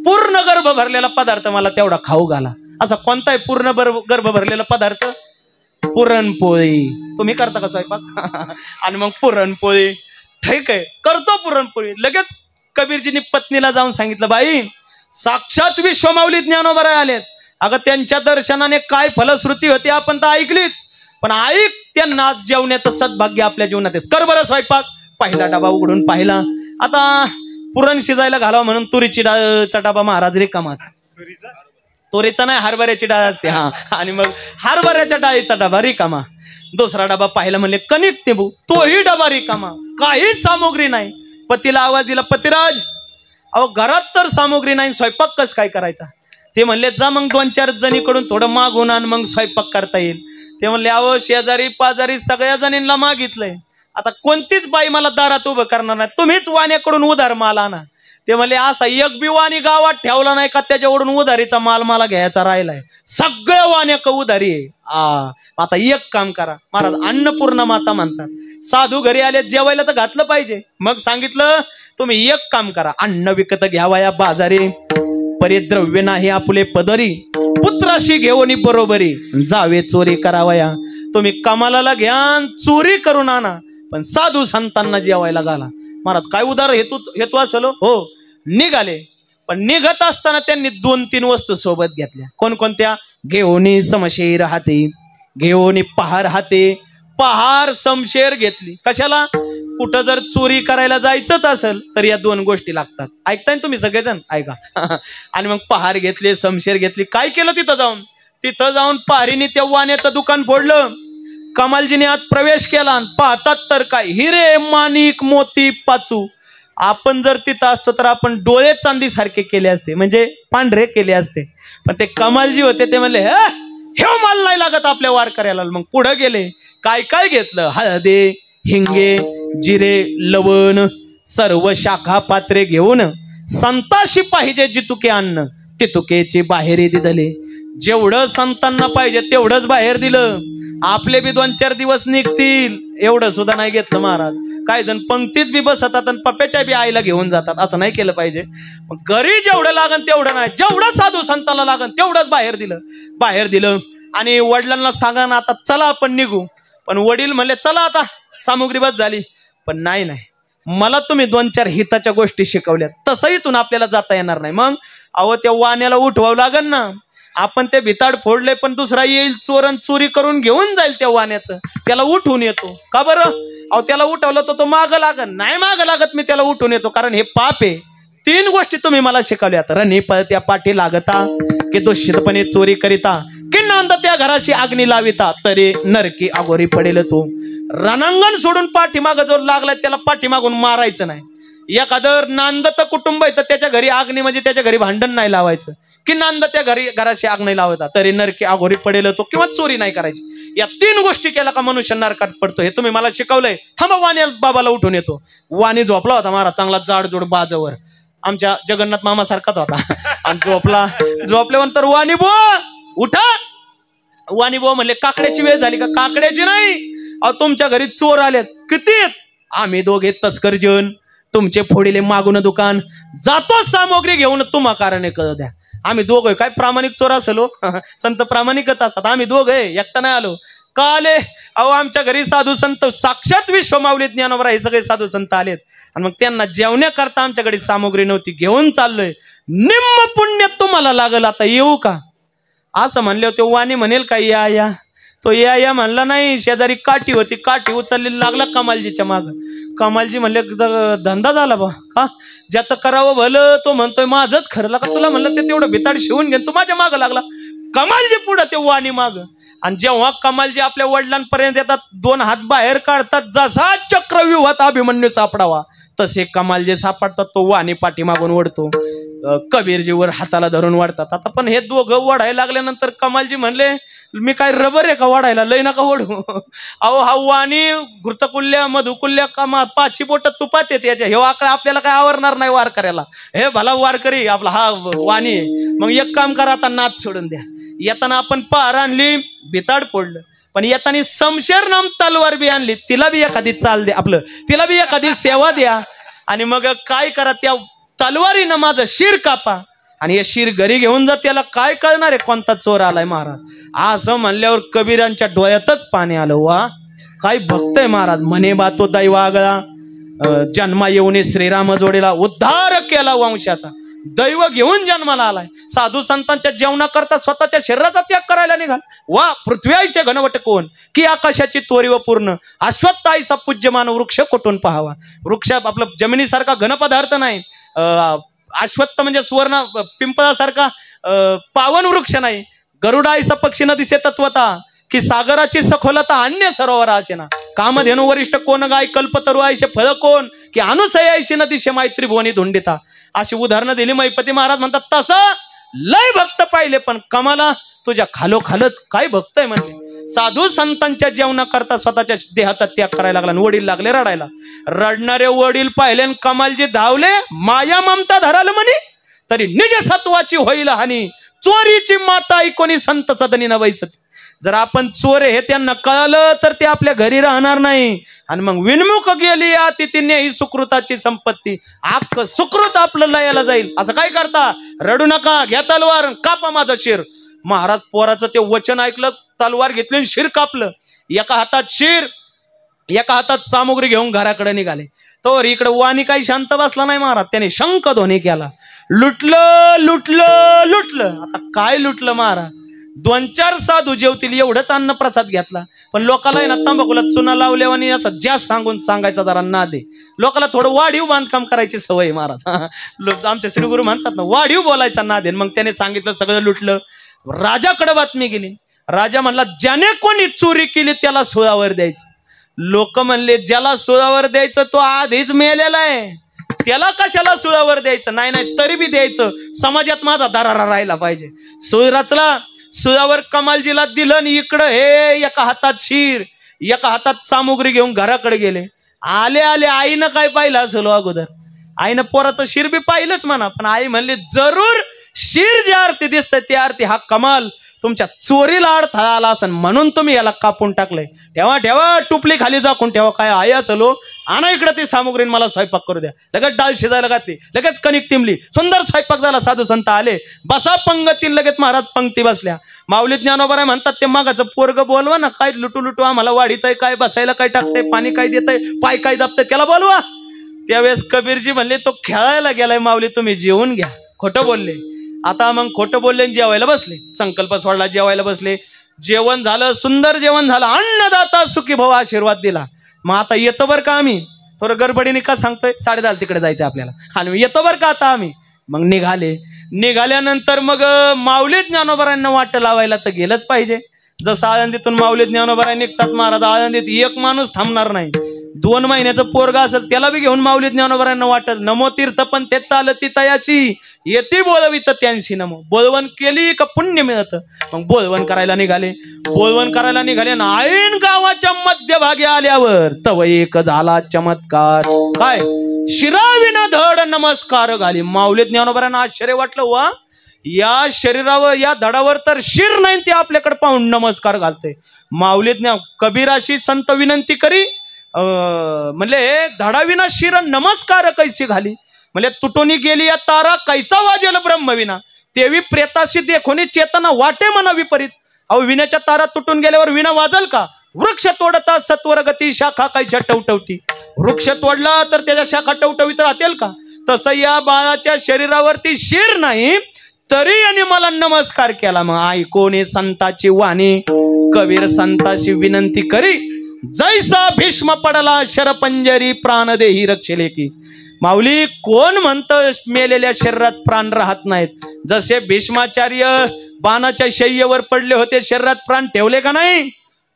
पूर्ण गर्भ भरलेला पदार्थ मला तेवढा खाऊ घाला. असा कोणता आहे पूर्ण गर्भ भरलेला पदार्थ. पुरणपोळी. तुम्ही करता का स्वयंपाक. आणि मग पुरणपोळी ठीक आहे करतो पुरणपोळी. लगेच कबीरजींनी पत्नीला जाऊन सांगितलं बाई साक्षात विश्वमाऊली ज्ञानोबाराय आलेत. अगं त्यांच्या दर्शनाने काय फलश्रुती होती आपण तर ऐकलीत. पण ऐक त्यांना जेवण्याचं सद्भाग्य आपल्या जीवनात आहे. कर बरं स्वयंपाक. पहिला डबा उघडून पाहिला. आता पुरण शिजायला घालावं म्हणून तुरीची डाळचा डबा महाराज रिकामाचा. तुरीचा नाही हरभऱ्याची डाळ असते. हा आणि मग हरभऱ्याच्या डाळीचा डबा रिकामा. दुसरा डबा पाहिला म्हणले कणिक तेबू. तोही डबा रिकामा. काहीच सामुग्री नाही. पतीला आवाज दिला पतिराज अहो घरात तर सामुग्री नाही स्वयंपाक कस काय करायचा. ते म्हणले जा मग 2-4 जणीकडून थोडं मागून आण मग स्वयंपाक करता येईल. ते म्हणले अहो शेजारी पाजारी सगळ्या जणींना मागितलंय. आता कोणतीच बाई मला दारात उभं करणार नाही. तुम्हीच वाण्याकडून उधार माल आणा. ते म्हणले असा एक बी वाणी गावात ठेवला नाही का त्याच्याकडून उधारीचा माल मला घ्यायचा राहिलाय. सगळं वाण्याक उधारी आहे. आता एक काम करा महाराज अन्नपूर्णा माता म्हणतात. साधू घरी आले जेवायला तर घातलं पाहिजे. मग सांगितलं तुम्ही एक काम करा अन्न विकत घ्यावया बाजारी. परिद्रव्य नाही आपुले पदरी. पुत्राशी घेऊन बरोबरी जावे चोरी करावया. तुम्ही कमालाला घ्या चोरी करून आणा पण साधू संतांना जेवायला घाला. महाराज काय उदार हेतू असेल हो. निघाले पण निघत असताना त्यांनी 2-3 वस्तू सोबत घेतल्या. कोणकोणत्या. घेऊन समशेर हाते. घेऊन पहार हाते. पहार समशेर घेतली. कशाला. कुठं जर चोरी करायला जायचंच असेल तर या 2 गोष्टी लागतात. ऐकताय तुम्ही सगळेजण ऐका. आणि मग पहार घेतले समशेर घेतली. काय केलं तिथं जाऊन पहारीने त्या वाण्याचं दुकान फोडलं. कमालजीने आत प्रवेश केला आणि पाहतात तर काय हिरे माणिक मोती पाचू. आपण जर तिथं असतो तर आपण डोळे चांदी सारखे केले असते म्हणजे पांढरे केले असते. पण ते कमालजी होते ते म्हणले हे माल नाही लागत आपल्या वारकऱ्याला. मग पुढे गेले. काय काय घेतलं. हळदे हिंगे जिरे लवण सर्व शाखा पात्रे घेऊन संताशी पाहिजे जितुके अन्न तितुकेचे बाहेर दिले. जेवढं संतांना पाहिजे तेवढंच बाहेर दिलं. आपले बी 2-4 दिवस निघतील एवढं सुद्धा नाही घेतलं महाराज. काय जण पंक्तीत बी बसतात आणि पप्प्याच्या बी आईला घेऊन जातात. असं नाही केलं पाहिजे. मग घरी जेवढं लागन तेवढं नाही. जेवढं साधू संतांना लागन तेवढंच बाहेर दिलं. आणि वडिलांना सांगा ना आता चला आपण निघू. पण वडील म्हणले चला आता सामुग्री बस झाली. पण नाही मला तुम्ही 2-4 हिताच्या गोष्टी शिकवल्यात तसं इथून आपल्याला जाता येणार नाही. मग अहो त्या वाण्याला उठवावं लागन ना. आपण ते भिताड फोडले पण दुसरा येईल चोरण चोरी करून घेऊन जाईल त्या वाण्याचं. त्याला उठून येतो का बरं. अहो त्याला उठवलं तर तो मागं लागन. नाही मागं लागत मी त्याला उठून येतो कारण हे पाप आहे. 3 गोष्टी तुम्ही मला शिकवल्यात. रणी पळत्या पाठी लागता की दूषितपणे चोरी करिता की नांद त्या घराशी अग्नी लाविता तरी नरकी अगोरी पडेल तो. रणांगण सोडून पाठीमागं जो लागलाय त्याला पाठीमागून मारायचं नाही. एखादं नांदत कुटुंब आहे तर त्याच्या घरी अग्नी म्हणजे त्याच्या घरी भांडण नाही लावायचं की नांद त्या घराशी आग नाही लावायचा तरी नरकी अगोरी पडेल तो किंवा चोरी नाही करायची. या 3 गोष्टी केला का मनुष्य नरकात पडतो. हे तुम्ही मला शिकवलंय. थांबा वाणी बाबाला उठून येतो. वाणी झोपला होता महाराज चांगला जाडजोड बाजावर आमच्या जगन्नाथ मामा सारखाच होता. आणि झोपल्यानंतर वाणी बो उठा. वाणी बो म्हणले काकड्याची वेळ झाली का. काकड्याची नाही. अहो तुमच्या घरी चोर आलेत. किती. आम्ही दोघे तस्कर जन तुमचे फोडीले मागून दुकान जातो सामग्री घेऊन तुम्हा कारणे कळ द्या. आम्ही दोघं काय प्रामाणिक चोर असेल संत प्रामाणिकच असतात. आम्ही दोघं एकटा नाही आलो. का आले? अहो आमच्या घरी साधू संत साक्षात विश्वमाऊली ज्ञानोबा हे सगळे साधू संत आलेत आणि मग त्यांना जेवण्याकरता आमच्याकडे सामुग्री नव्हती, घेऊन चाललोय, निम्म पुण्य तुम्हाला लागल, आता येऊ का? असं म्हणले होते. वाणी म्हणेल का या या, तो या म्हणला नाही. शेजारी काठी होती, काठी उचलली, लागला कमालजीच्या माग. कमालजी म्हणले धंदा झाला बा का, ज्याचं करावं भलं तो म्हणतोय माझंच खरं का, तुला म्हणलं ते तेवढं भिताड शिवून घेऊन तू माझ्या मागं लागला. कमालजी पुढं ते वाणी माग. आणि जेव्हा कमालजी आपल्या वडिलांपर्यंत येतात, 2 हात बाहेर काढतात, जसा चक्रव्यूहात अभिमन्यू सापडावा तसे कमालजी सापडतात. तो वाणी पाठीमागून ओढतो, कबीरजीवर हाताला धरून वाढतात. आता पण हे दोघं ओढायला लागल्यानंतर कमालजी म्हणले मी काय रबर आहे का वाढायला, लय नका ओढू. अहो हा वाणी घृतकुल्ल्या मधुकुल्ल्या कामा 5 बोट तुपात येते याच्या, हे आकडा आपल्याला काय आवरणार नाही वारकऱ्याला. हे भला वारकरी आपला हा वाणी आहे. मग एक काम करा, आता नाच सोडून द्या. येताना आपण पार आणली, भिताड फोडलं, पण येताना समशेर नाम तलवार बी आणली, तिला बी एखादी चाल द्या, आपलं तिला बी एखादी सेवा द्या. आणि मग काय करा, त्या तलवारीनं माझं शिर कापा आणि हे शिर घरी घेऊन जा. त्याला काय कळणार आहे कोणता चोर आलाय महाराज. असं म्हणल्यावर कबीरांच्या डोळ्यातच पाणी आलं. वा काय भक्त आहे महाराज. म्हणे बा तो दैवागळा, जन्मा येऊन श्रीराम जोडीला, उद्धार केला वंशाचा, दैव घेऊन जन्माला आलाय. साधू संतांच्या जेवणाकरता स्वतःच्या शरीराचा त्याग करायला निघाल. वा पृथ्वी आईचे घनवट कोण, की आकाशाची त्वरी व पूर्ण, अश्वत्थ आईचा पूज्यमान वृक्ष कुठून पाहावा. वृक्ष आपलं जमिनीसारखा घन पदार्थ नाही, अश्वत्थ म्हणजे सुवर्ण पिंपळासारखा पावन वृक्ष नाही, गरुडा आईचा पक्षी न दिसे तत्वता, की सागराची सखोलता अन्य सरोवर असे ना, कामधेनु वरिष्ठ कोण गाय, कल्पतरू आयशे फळ कोण, की अनुसयायशी न दिशे मैत्री भुवनी धुंडिता. अशी उदाहरणं दिली. मैपती महाराज म्हणतात तसं लय भक्त पाहिले, पण कमाला तुझ्या खालोखालच काय भक्त आहे म्हणजे. साधू संतांच्या जेवणाकरता स्वतःच्या देहाचा त्याग करायला लागला. वडील लागले रडायला. रडणारे वडील पाहिले, कमालजी धावले, माया ममता धराल म्हणे, तरी निज सत्वाची होईल हानी, चोरीची माता ऐकोनी संत सदनी न बैसती. जर आपण चोर हे त्यांना कळलं तर ते आपल्या घरी राहणार नाही. आणि मग विनमुख गेली अतिथीने ही सुकृताची संपत्ती, अख्ख सुकृत आपलं लयाला जाईल. असं काय करता, रडू नका, घ्या तलवार, कापा माझं शिर. महाराज पोराचं ते वचन ऐकलं, तलवार घेतली, शिर कापलं. एका हातात शिर, एका हातात सामुग्री घेऊन घराकडे निघाले. तर इकडे वाणी काही शांत बसला नाही महाराज. त्याने शंख ध्वनी केला, लुटलं लुटलं लुटलं. आता काय लुटलं महाराज, 2-4 साधू जेवतील एवढंच अन्न प्रसाद घेतला. पण लोकाला ना तंबाखूला चुना लावल्या आणि असं जास्त सांगायचा जरा ना दे. लोकाला थोडं वाढीव बांधकाम करायची सवय महाराज. आमचे श्री गुरु म्हणतात ना, वाढीव बोलायचा ना दे. मग त्याने सांगितलं, सगळं लुटलं. राजाकडे बातमी गेली. राजा म्हणला, ज्याने कोणी चोरी केली त्याला सुळावर द्यायचं. लोक म्हणले, ज्याला सुळावर द्यायचं तो आधीच मेलेला आहे, त्याला कशाला सुळावर द्यायचं. नाही नाही तरी बी द्यायचं, समाजात माझा दरारा राहिला पाहिजे. सुळ रचला, सुळावर कमालजीला दिलं आणि इकडं हे एका हातात शिर, एका हातात सामुग्री घेऊन घराकडे गेले. आले आले आईनं काय पाहिलं असेल अगोदर, आईनं पोराचं शिर बी पाहिलंच म्हणा, पण आई म्हणली जरूर शिर ज्या आरती दिसतंय त्या आरती हा कमाल तुमच्या चोरीला अडथळा आला असेल म्हणून तुम्ही याला कापून टाकलंय. ठेवा ठेवा, टुपली खाली झाकून ठेवा. काय आया चलो आणा इकडे ती सामुग्री, मला स्वयंपाक करू द्या. लगेच डाळ शिजायला घातली, लगेच कणिक तिंबली, सुंदर स्वयंपाक झाला. साधू संत आले, बसा पंगतीन. लगेच महाराज पंक्ती बसल्या. माऊली ज्ञानोबा म्हणतात, ते मागाचं पोरग बोलवा ना, काय लुटू लुटू आम्हाला वाढीतय, काय बसायला काय टाकतंय, पाणी काय देतंय, पाय काय दाबतंय, त्याला बोलवा. त्यावेळेस कबीरजी म्हणले, तो खेळायला गेलाय माऊली, तुम्ही जेवून घ्या. खोटं बोलले. आता मग खोटं बोलले, जेवायला बसले. संकल्प सोडला, जेवायला बसले. जेवण झालं, सुंदर जेवण झालं. अन्नदाता सुखी भव आशीर्वाद दिला. मग आता येतो बरं का आम्ही, थोडं गडबडीने का सांगतोय, 10:30 तिकडे जायचं आपल्याला, आणि येतो बरं का आता आम्ही. मग निघाल्यानंतर मग माऊली ज्ञानोबरांना वाट लावायला तर गेलंच पाहिजे. जसं आळंदीतून माऊली ज्ञानोबराय निघतात महाराज, आळंदीत एक माणूस थांबणार नाही. 2 महिन्याचं पोरगा असेल त्याला बी घेऊन माऊली ज्ञानोबरांना वाटल, नमो तीर्थ पण ते चालती तयाची, येती बोलवित त्यांशी नमो. बोलवण केली का पुण्य मिळतं. मग बोलवण करायला निघाले. ना ऐन गावाच्या मध्यभागी आल्यावर तव एक झाला चमत्कार. काय शिराविना धड नमस्कार घाली. माऊली ज्ञानोबरांना आश्चर्य वाटलं, वा या शरीरावर, या धडावर तर शिर नाही, ते आपल्याकडे पाहून नमस्कार घालते. माऊली ज्ञान कबीराशी संत विनंती करी, म्हणले धडाविना शिर नमस्कार कैसी घाली. म्हणजे तुटोनी गेली या तारा, कैचा वाजेल ब्रह्मविना. तेवी प्रेताशी देखोनी चेतना वाटे म्हणा विपरीत. अहो विण्याच्या तारा तुटून गेल्यावर विणा वाजल का? वृक्ष तोडता सत्वर गती शाखा कायच्या टवटवटी. वृक्ष तोडला तर त्याच्या शाखा टवटवीत राहतील का? तसं या बाळाच्या शरीरावरती शिर नाही तरी याने मला नमस्कार केला. मग ऐकोने संताची वाणी कबीर संताशी विनंती करी, जैसा भीष्म पडला शरपंजरी प्राण देही रक्षले की. माऊली कोण म्हणतं मेलेल्या शरीरात प्राण राहत नाहीत? जसे भीष्माचार्य बाणाच्या शय्येवर पडले होते शरीरात प्राण ठेवले का नाही?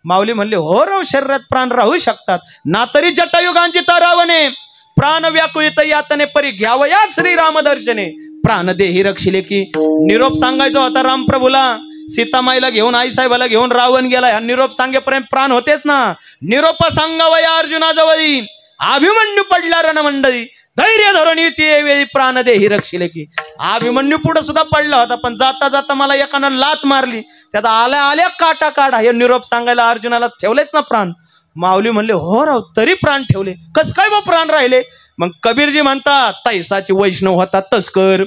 माऊली म्हणले हो राव, शरीरात प्राण राहू शकतात ना. तरी जटायुगांची तरावणे प्राण व्याकुळित यातने परी घ्यावया श्रीराम दर्शने प्राण देही रक्षले की. निरोप सांगायचा होता रामप्रभूला, सीतामाईला घेऊन आईसाहेबाला घेऊन रावण गेला. ह्या निरोप सांगेपर्यंत प्राण होतेच ना. निरोप सांगावया अर्जुनाजवळी अभिमन्यू पडला रणमंडळी धैर्य धरून येते वेळी प्राण देही रक्षले की. अभिमन्यू पुढे सुद्धा पडला होता पण जाता जाता मला एकानं लात मारली, त्यात आल्या आल्या काटा काढा. हे निरोप सांगायला अर्जुनाला ठेवलेच ना प्राण. माऊली म्हणले हो राव, तरी प्राण ठेवले. कस काय मग प्राण राहिले? मग कबीरजी म्हणतात, तैसाची वैष्णव होता तस्कर,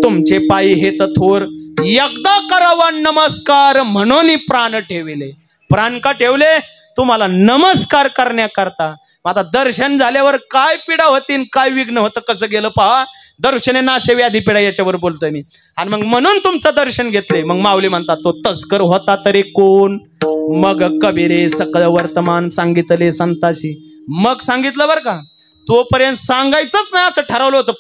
तुमचे पायी हे तर थोर, एकदा करावा नमस्कार म्हणून प्राण ठेवले. प्राण का ठेवले? तुम्हाला नमस्कार करण्याकरता. आता दर्शन झाल्यावर काय पीडा होती, काय विघ्न होतं, कसं गेलं पहा. दर्शने नाशे व्याधी पीडा याच्यावर बोलतोय मी. आणि मग म्हणून तुमचं दर्शन घेतले. मग माऊली म्हणतात, तो तस्कर होता तरी कोण? मग कबीरे सकळ वर्तमान सांगितले संताशी. मग सांगितलं बरं का, तोपर्यंत सांगायचंच नाही असं ठरवलं होतं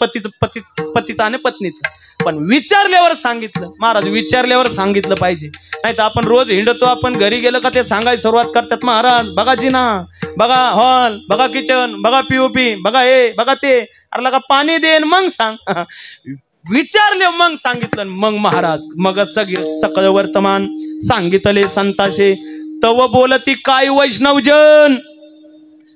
पतीचं आणि पत्नीचं. पण विचारल्यावर सांगितलं. महाराज विचारल्यावर सांगितलं पाहिजे, नाही तर आपण रोज हिंडतो, आपण घरी गेलं का ते सांगायला सुरुवात करतात. महाराज बघा जिना, बघा हॉल, बघा किचन, बघा पीओपी, बघा हे बघा ते. अरे लगा पाणी देन मग सांग. विचारले मग सांगितलं. मग महाराज मग सकळ वर्तमान सांगितले संताशे. तव बोलती काय वैष्णवजन,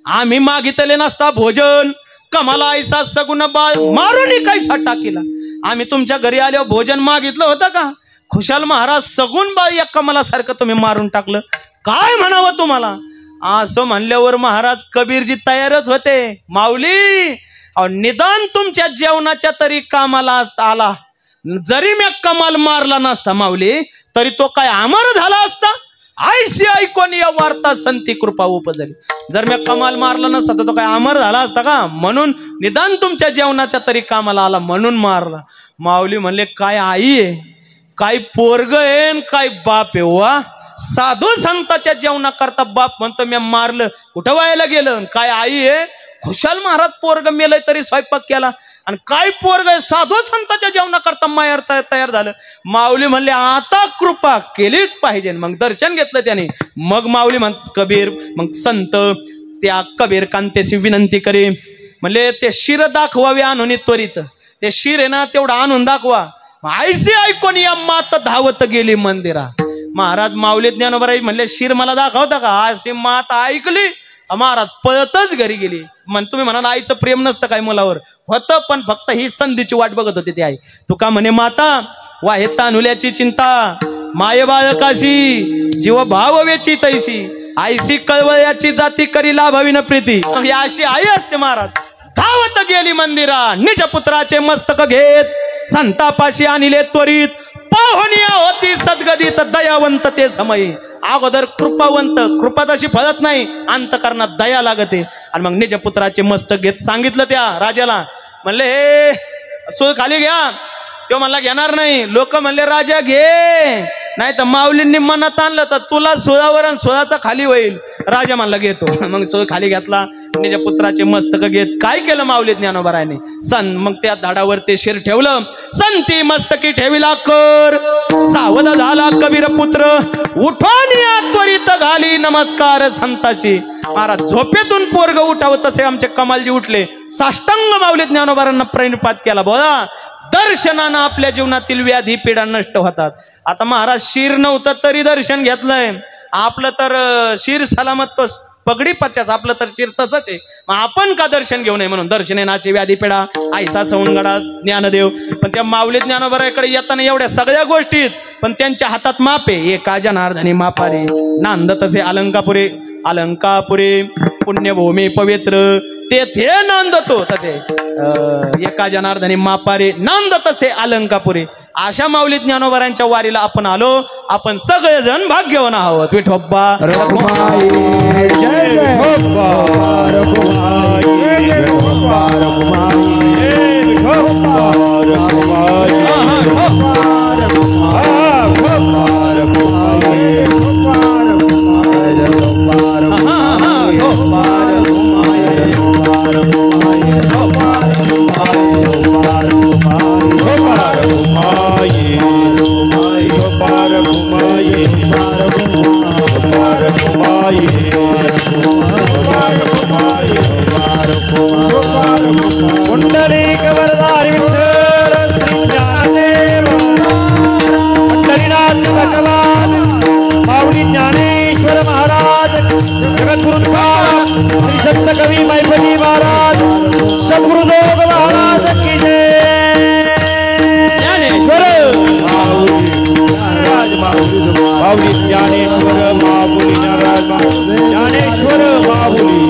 आम्ही मागितले नसता भोजन, कमाला ऐसा सगुण बाळ मारून कैसा टाकीला. आम्ही तुमच्या घरी आल्यावर भोजन मागितलं होतं का? खुशाल महाराज सगुण बाळ या कमलासारखं तुम्ही मारून टाकलं, काय म्हणावं तुम्हाला? असं म्हणल्यावर महाराज कबीरजी तयारच होते. माऊली निदान तुमच्या जेवणाच्या तरी कामाला आला. जरी मी कमाल मारला नसता माऊली तरी तो काय अमर झाला असता? आयशी ऐकून या वार्ता संती कृपा उपजली. जर मी कमाल मारला नसता तर तो काय अमर झाला असता का? म्हणून निदान तुमच्या जेवणाच्या तरी कामाला आला म्हणून मारला. माऊली म्हणले काय आई आहे, काय पोरग आहे, काय बाप आहे. वा, साधू संताच्या जेवणाकरता बाप म्हणतो मी मारलं, कुठं व्हायला गेलं? काय आई आहे, खुशाल महाराज पोरग मेलय तरी स्वयंपाक केला, आणि काय पोरग साधू संताच्या जेवणाकरता मायर तयार झालं. माऊली म्हणले आता कृपा केलीच पाहिजे. मग दर्शन घेतलं त्याने. मग माऊली कबीर मग संत त्या कबीर कांतेशी विनंती करे, म्हणले ते शिर दाखवावे आणून त्वरित. ते शिर आहे ना तेवढं आणून दाखवा. आईशी ऐकून या मात धावत गेली मंदिरा. महाराज माऊली ज्ञानोबराई म्हणले शिर मला दाखवता का? अशी मात ऐकली महाराज पळतच घरी गेली. तुम्ही म्हणाल आईचं प्रेम नसतं काय मुलावर? होतं, पण फक्त ही संधीची वाट बघत होती ती आई. तुका म्हणे माता वाहे तानुल्याची चिंता, माय बाळकाशी जीव भाव वेची तैशी, आईशी कळवळ्याची जाती करी लाभाविन प्रीती. मग अशी आई असते. महाराज धावत गेली मंदिरा, निज पुत्राचे मस्तक घेत संतापाशी आणले त्वरित, पाहुनिया होती सद्गदित दयावंत ते समय. अगोदर कृपावंत, कृपा तशी फळत नाही, अंतकरणात दया लागते. आणि मग निज पुत्राचे मस्तक घेत सांगितलं त्या राजाला. म्हणले हे सूळ खाली घ्या. तो म्हणला घेणार नाही. लोक म्हणले राजा घे, नाही तर माऊलींनी मनात आणलं तर तुला सुळावर आणि सुळाचा खाली होईल. राजा म्हणला घेतो. मग सूळ खाली घेतला. निज पुत्राचे मस्तक घेत काय केलं माऊली ज्ञानोबरायाने? मग त्या झाडावर ते शिर ठेवलं. संती मस्तकी ठेविला कर, सावध झाला कबीर पुत्र, उठून या त्वरित घाली नमस्कार संताची. महाराज झोपेतून पोरग उठावं तसे आमचे कमालजी उठले. साष्टांग माऊली ज्ञानोबरायांना प्रणिपात केला. बोला दर्शनानं आपल्या जीवनातील व्याधी पीडा नष्ट होतात. आता महाराज शिर नव्हतं तरी दर्शन घेतलंय. आपलं तर शिर सलामत तो पगडी पचास, आपलं तर शिर तसंच आहे. मग आपण का दर्शन घेऊ नये? म्हणून दर्शने नाचे व्याधी पीडा आईसा सवंगडा ज्ञानदेव. पण त्या माऊली ज्ञानोबरायाकडे येताना एवढ्या सगळ्या गोष्टीत पण त्यांच्या हातात माप आहे. एका जनार्दनी मापारे नांद तसे अलंकापुरे अलंकापुरे. पुण्यभूमी पवित्र तेथे नांदतो तसे एका जनार्दनी मापारी नांद तसे अलंकापुरी. अशा माऊली ज्ञानोबारांच्या वारीला आपण आलो. आपण सगळेजण भाग्यवान आहोत. विठोबा रघुमाई जय जय रघुमाई जय जय रघुमाई पुंडलिक वरदारी विठ्ठल ज्ञानदेव पंढरीनाथ भगवान माऊली ज्ञानेश्वर महाराज जगद्गुरु श्री संत कवी मैफली महाराज सद्गुरुदेव महाराज की जय. ज्ञानेश्वर माऊली ज्ञानेश्वर माऊली नाराज ज्ञानेश्वर माऊली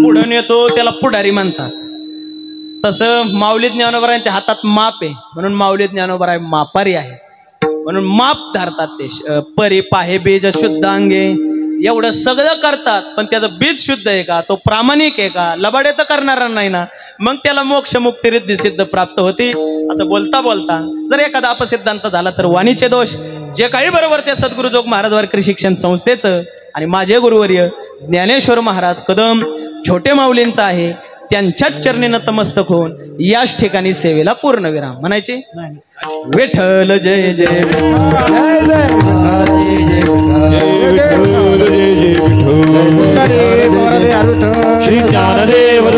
पुढे नेतो त्याला पुढारी म्हणतात. तसं माऊली ज्ञानोबरांच्या हातात माप आहे म्हणून माऊली ज्ञानोबराय मापारी आहे म्हणून माप धरतात. ते परी पाहे बीज शुद्ध अंगे एवढं सगळं करतात पण त्याचं बीज शुद्ध आहे का, तो प्रामाणिक आहे का, लबाडे तर करणारा नाही ना, मग त्याला मोक्ष मुक्ती रिद्धी सिद्ध प्राप्त होती. असं बोलता बोलता जर एखादा अपसिद्धांत झाला तर वाणीचे दोष. जे काही बरोबर त्या सद्गुरुजोग महाराज वारकरी शिक्षण संस्थेचं आणि माझे गुरुवर्य ज्ञानेश्वर महाराज कदम छोटे माऊलींचं आहे. त्यांच्याच चरणी नतमस्तक होऊन याच ठिकाणी सेवेला पूर्ण विराम म्हणायचे. विठ्ठल जय जय श्री ज्ञानदेव